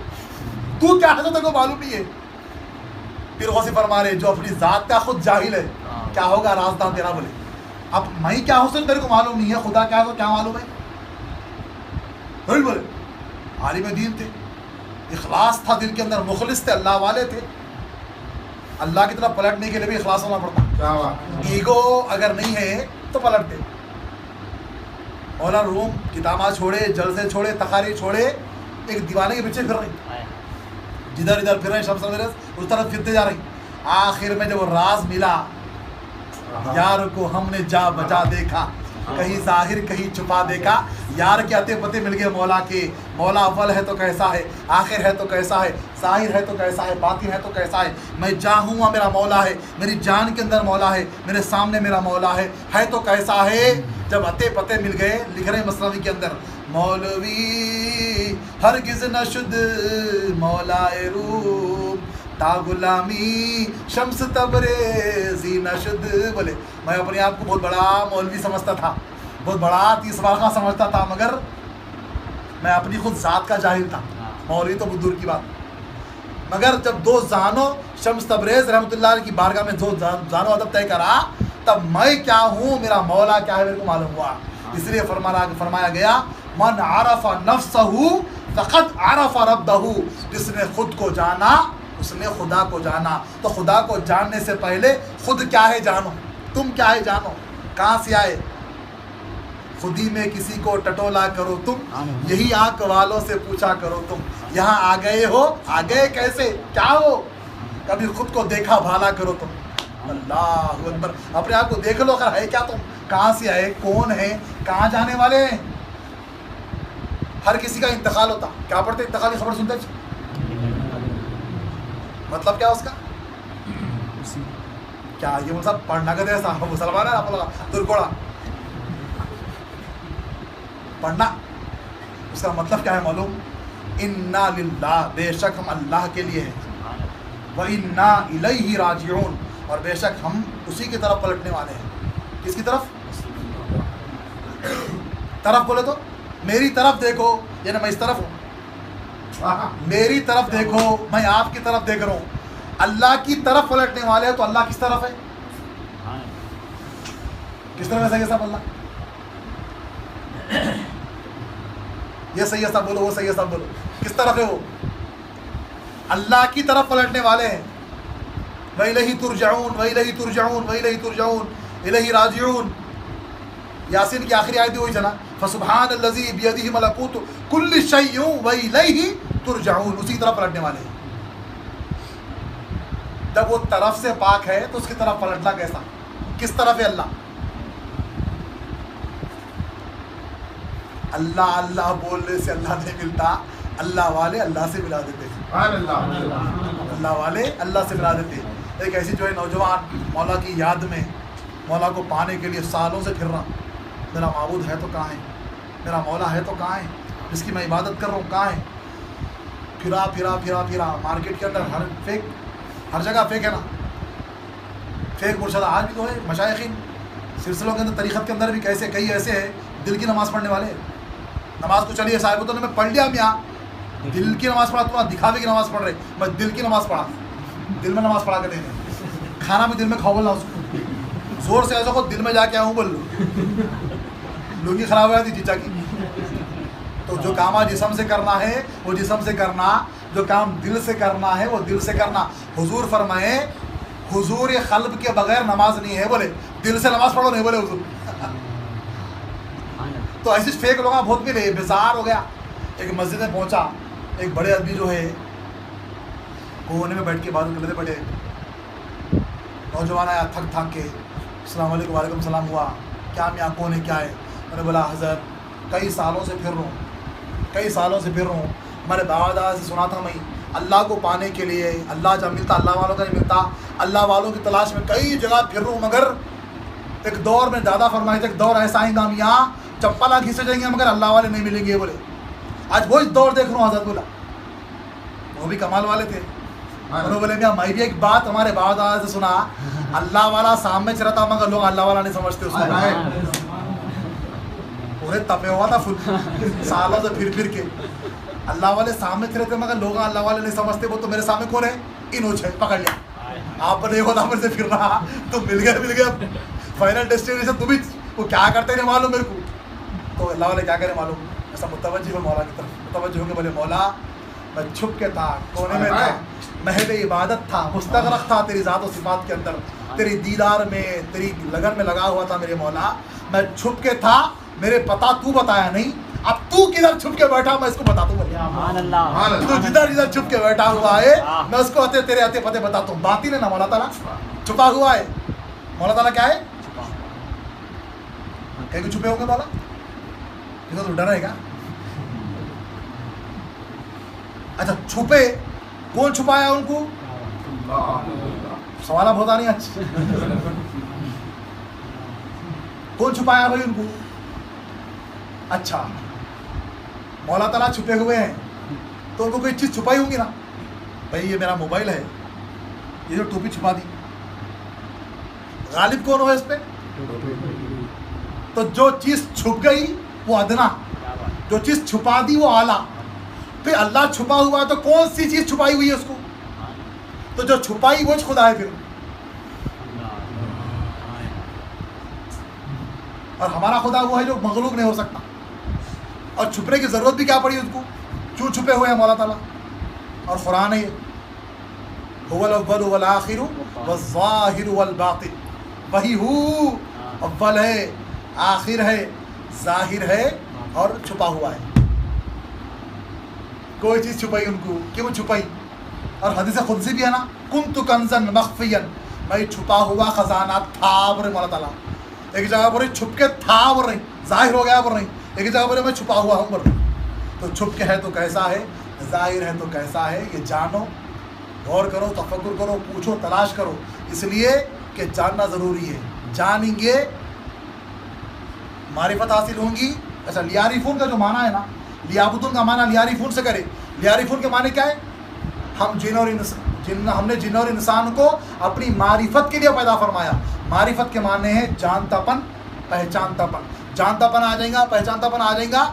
تو کیا ہے سو تیرے کو معلوم نہیں ہے. پھر غوثی فرما رہے جو اپنی ذات کا خود جاہل ہے کیا ہوگا رازداں تیرا. بولے اب میں کیا ہوں صرف تیرے کو معلوم نہیں ہے, خدا کیا ہے تو کیا معلوم ہے. بولے عالم دین تھے, اخلاص تھا دل کے اندر, مخلص تھے, اللہ والے تھے. اللہ کی طرف پلٹنے کے لیے بھی اخلاص ہونا پڑتا. ایگو اگر نہیں ہے تو پلٹتے. مولانا روم کتاباں چھوڑے, جلسے چھوڑے, تقاریر چھوڑے, ایک دیوانے کے پیچھے پھر رہے, جدھر ادھر پھر رہے, شمس میرے اس طرف پھرتے جا رہے. آخر میں جب وہ راز ملا, یار کو ہم نے جا بجا دیکھا, کہیں ظاہر کہیں چھپا دیکھا. یار کے عطے پتے مل گئے مولا کے. مولا اول ہے تو کیسا ہے, آخر ہے تو کیسا ہے, ظاہر ہے تو کیسا ہے, باطن ہے تو کیسا ہے. میں جہاں ہوں میرا مولا ہے, میری جان کے اندر مولا ہے, میرے سامنے میرا مولا ہے تو کیسا ہے. جب عطے پتے مل گئے, لکھ رہے ہیں مثنوی کے اندر, مولوی ہرگز نہ شد مولا روم تا غلامی شمس تبریزی نہ شد. بولے میں اپنے آپ کو بہت بڑا مولوی سمجھتا تھا, بہت بڑا 30 واقعہ سمجھتا تھا, مگر میں اپنی خود ذات کا جاہل تھا. مولوی تو دور کی بات. مگر جب دو زانو شمس تبریز رحمۃ اللہ علیہ کی بارگاہ میں دو زانو ادب طے کرا, تب میں کیا ہوں, میرا مولا کیا ہے, میرے کو معلوم ہوا. اس لیے فرمایا گیا من عرف نفسہ فقد عرف ربہ. جس نے خود کو جانا اس نے خدا کو جانا. تو خدا کو جاننے سے پہلے خود کیا ہے جانو. تم کیا ہے جانو, کہاں سے آئے. خودی میں کسی کو ٹٹولا کرو تم, یہی آنکھ والوں سے پوچھا کرو تم. یہاں آ گئے ہو, آ گئے کیسے, کیا ہو, کبھی خود کو دیکھا بھالا کرو تم. اللہ اکبر. اپنے آپ کو دیکھ لو, اگر ہے کیا تم, کہاں سے آئے, کون ہیں, کہاں جانے والے ہیں. ہر کسی کا انتقال ہوتا. کیا پڑھتے انتقال کی خبر سنتے, مطلب کیا اس کا, کیا یہ مطلب پڑھنا کا ایسا مسلمان ہے آپ لوگ درکوڑا پڑھنا, اس کا مطلب کیا ہے معلوم. انا للہ, بے شک ہم اللہ کے لیے ہیں, وانا الیہ راجعون, اور بے شک ہم اسی کی طرف پلٹنے والے ہیں. کس کی طرف, طرف بولے تو میری طرف دیکھو, یعنی میں اس طرف ہوں, میری طرف دیکھو, میں آپ کی طرف دیکھ رہا ہوں. اللہ کی طرف پلٹنے والے ہیں تو اللہ کس طرف ہے, کس طرف ہے صحیح صاحب, اللہ یہ صحیح صاحب بولو, وہ صحیح صاحب بولو, کس طرف ہے وہ, اللہ کی طرف پلٹنے والے ہیں. وَإِلَيْهِ تُرْجَعُونَ وَإِلَيْهِ تُرْجَعُونَ وَإِلَيْهِ تُرْجَعُونَ إِلَيْهِ راجعون. یاسین کی آخری آیت ہوئی چلا, فَسُبْحَانَ الَّذِي بِيَدِهِ مَلَكُوتُ كُلِّ شَيْءٍ وَإِلَيْهِ تُرْجَعُونَ. اسی کی طرف پلٹنے والے ہیں. جب وہ طرف سے پاک ہے تو اس کی طرف پلٹنا کیسا, کس طرف ہے اللہ. اللہ اللہ بولنے سے اللہ نہیں ملتا, اللہ والے اللہ سے ملا دیتے ہیں. اللہ والے اللہ سے ملا دیتے ہیں. ایک ایسی جو ہے نوجوان مولا کی یاد میں, مولا کو پانے کے لیے سالوں سے پھر رہا, میرا معبود ہے تو کہاں ہے, میرا مولا ہے تو کہاں ہے, جس کی میں عبادت کر رہا ہوں کہاں ہے. پھرا پھرا پھرا پھرا مارکیٹ کے اندر ہر جگہ فیک ہے نا, فیک مرشد. آج بھی تو ہے مشائخین سلسلوں کے اندر, طریقت کے اندر بھی کیسے کئی ایسے ہیں دل کی نماز پڑھنے والے. نماز کو چلیے صاحب تو نے میں پڑھ لیا, میاں دل کی نماز پڑھا, تمہارا دکھاوے کی نماز پڑھ رہے, میں دل کی نماز پڑھا, دل میں نماز پڑھا کے دیں. کھانا بھی دل میں کھاؤ, بولنا اس کو زور سے ایسا کو دل میں جا کے آؤں بول لو, لنگی خراب ہو جاتی چچا کی. تو جو کام جسم سے کرنا ہے وہ جسم سے کرنا, جو کام دل سے کرنا ہے وہ دل سے کرنا. حضور فرمائے حضور قلب کے بغیر نماز نہیں ہے, بولے دل سے نماز پڑھو نہیں, بولے حضور. تو ایسی فیک لوگ بہت ملے, بیزار ہو گیا. ایک مسجد میں پہنچا, ایک بڑے آدمی جو ہے کونے میں بیٹھ کے بات کرتے پڑے, نوجوان آیا تھک تھک کے, السلام علیکم, وعلیکم السلام ہوا, کیا میاں کون ہے, کیا ہے. میں نے بولا حضرت کئی سالوں سے پھر رہا ہوں, ہمارے بابا دادا سے سنا تھا, میں اللہ کو پانے کے لیے, اللہ جب ملتا اللہ والوں کا نہیں ملتا, اللہ والوں کی تلاش میں کئی جگہ پھر رہا ہوں, مگر ایک دور میں دادا فرمائے تھے ایک دور ایسا آئیں گا میاں چپلا گھسے جائیں گے مگر اللہ والے نہیں ملیں گے. بولے آج وہی دور دیکھ رہا ہوں. حضرت بولا وہ بھی کمال والے تھے, انہوں نے بولے میاں میں بھی ایک بات ہمارے بابا دادا سے سنا, اللہ والا سامنے چل رہا تھا مگر لوگ اللہ والا نہیں سمجھتے اس کو. پورے تپے ہوا تھا سالوں سے پھر کے, اللہ والے سامنے چل رہے تھے مگر لوگ اللہ والے نہیں سمجھتے. وہ تو میرے سامنے کون ہے, انوچ ہے, پکڑ لیا. آپ نے ہوتا مجھ سے پھر رہا تو مل گئے فائنل ڈیسٹینیشن تم ہی وہ کیا کرتے نہیں معلوم میرے کو. تو اللہ والے کیا کرے معلوم, ایسا متوجہ ہو مولا کی طرف, متوجہ ہو کے بولے مولا میں چھپ کے تھا, کونے میں تھا, محل عبادت تھا, مستغرق تھا تیری ذات و صفات کے اندر, تیری دیدار میں تیری لگن میں لگا ہوا تھا میرے مولا, میں چھپ کے تھا, میرے پتا تو بتایا نہیں, اب تو کدھر چھپ کے بیٹھا میں اس کو بتاتا ہوں, تو جدھر چھپ کے بیٹھا ہوا ہے میں اس کو تیرے آتے پتے بتاتا ہوں. باطن ہے نا مولا تعالیٰ, چھپا ہوا ہے مولا تعالیٰ, کیا ہے کہیں چھپے ہوں گے مولا, تو ڈر ہے گا. اچھا چھپے کون چھپایا ان کو, سوال بہت آ نہیں اچھا, کون چھپایا بھائی ان کو. اچھا مولا تعالیٰ چھپے ہوئے ہیں تو ان کو کوئی چیز چھپائی ہوگی نا, بھائی یہ میرا موبائل ہے, یہ جو ٹوپی چھپا دی, غالب کون ہوا اس پہ, تو جو چیز چھپ گئی وہ ادنا, جو چیز چھپا دی وہ اعلیٰ. پھر اللہ چھپا ہوا ہے تو کون سی چیز چھپائی ہوئی ہے اس کو, تو جو چھپائی وہ خدا ہے پھر. اور ہمارا خدا وہ ہے جو مغلوب نہیں ہو سکتا, اور چھپنے کی ضرورت بھی کیا پڑی اس کو, کیوں چھپے ہوئے ہیں مولا تعالیٰ. اور قرآن ہے یہ, هو الاول والآخر والظاہر والباطن, وہی ہو اول ہے, آخر ہے, ظاہر ہے اور چھپا ہوا ہے. کوئی چیز چھپائی ان کو, کیوں چھپائی. اور حدیث قدسی بھی ہے نا, کنت کنزا مخفیا, میں چھپا ہوا خزانہ تھا بول رہے مولا تعالیٰ. ایک جگہ پر چھپ کے تھا بول رہے, ظاہر ہو گیا بول رہے, ایک جگہ پر میں چھپا ہوا ہوں بول رہے. تو چھپ کے ہے تو کیسا ہے, ظاہر ہے تو کیسا ہے, یہ جانو, غور کرو, تفکر کرو, پوچھو, تلاش کرو, اس لیے کہ جاننا ضروری ہے. جانیں گے معرفت حاصل ہوں گی. اچھا لیعرفون کا جو معنی ہے نا, لیعبدون کا معنی لیعرفون سے کرے. لیعرفون کے معنی کیا ہے, ہم ہم نے جن اور انسان کو اپنی معرفت کے لیے پیدا فرمایا. معرفت کے معنی ہے جانتا پن, پہچانتا پن. جانتا پن آ جائے گا, پہچانتا پن آ جائے گا,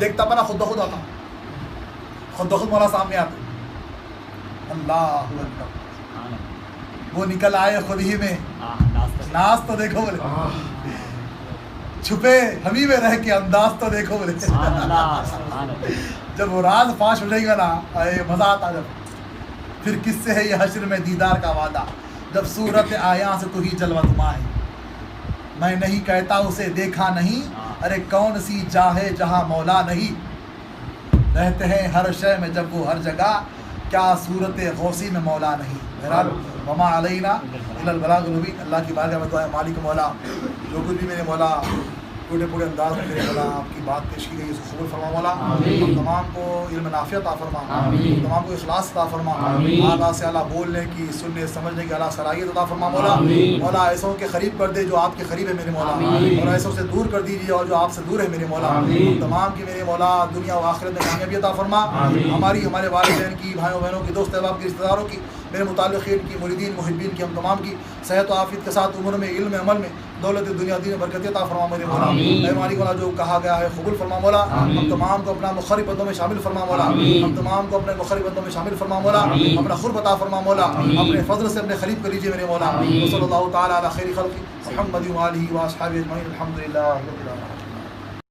دیکھتا پن خود بخود آتا, خود بخود مولا سامنے آتے. اللہ اکبر, وہ نکل آئے خود ہی میں, ناز تو دیکھو بولے, چھپے ہمیں میں رہ کے انداز تو دیکھو بولے. جب وہ راز فاش ہو جائے گا نا, اے مزہ آتا. جب پھر کس سے ہے یہ حشر میں دیدار کا وعدہ, جب صورت آیاں سے تو ہی جلوہ نما ہے. میں نہیں کہتا اسے دیکھا نہیں, ارے کون سی جاہ جہاں مولا نہیں. رہتے ہیں ہر شے میں جب وہ ہر جگہ, کیا صورت غوثی میں مولا نہیں. بہرحال وما علینا الا البلاغ المبین. اللہ کی بارگاہ میں دعا ہے مالک مولا, جو کچھ بھی میرے مولا ٹوٹے پوٹے انداز میں میرے مولا آپ کی بات پیش کی گئی اس کو قبول فرما مولا. ہم تمام کو علم نافع عطا فرما, ہم تمام کو اخلاص عطا فرما, اعلیٰ سے اعلیٰ بولنے کی, سننے سمجھنے کی اعلیٰ صلاحیت عطا فرما مولا. مولا ایسوں کے قریب کر دے جو آپ کے قریب ہے میرے مولا, اور ایسوں سے دور کر دیجیے اور جو آپ سے دور ہے میرے مولا. ہم تمام کی میرے مولا دنیا و آخرت میں کامیابی عطا فرما. ہماری, ہمارے والدین کی, بھائیوں بہنوں کی, دوست احباب کی, رشتہ داروں کی, میرے متعلقین کی, مریدین محبین کی, ہم تمام کی صحت و عافیت کے ساتھ عمر میں, علم عمل میں, دولت دنیا دین برکت عطا فرما میرے مولا. اے مالک مولا جو کہا گیا ہے قبول فرما مولا. ہم تمام کو اپنا مخرب بندوں میں شامل فرما مولا. ہم تمام کو اپنے مخرب بندوں میں شامل فرما مولا. اپنا قرب عطا فرما مولا. اپنے فضل سے اپنے قریب کر لیجیے میرے مولا. صلی اللہ تعالی علی خیر خلق محمد و آلہ و اصحابہ اجمعین. الحمدللہ رب العالمین.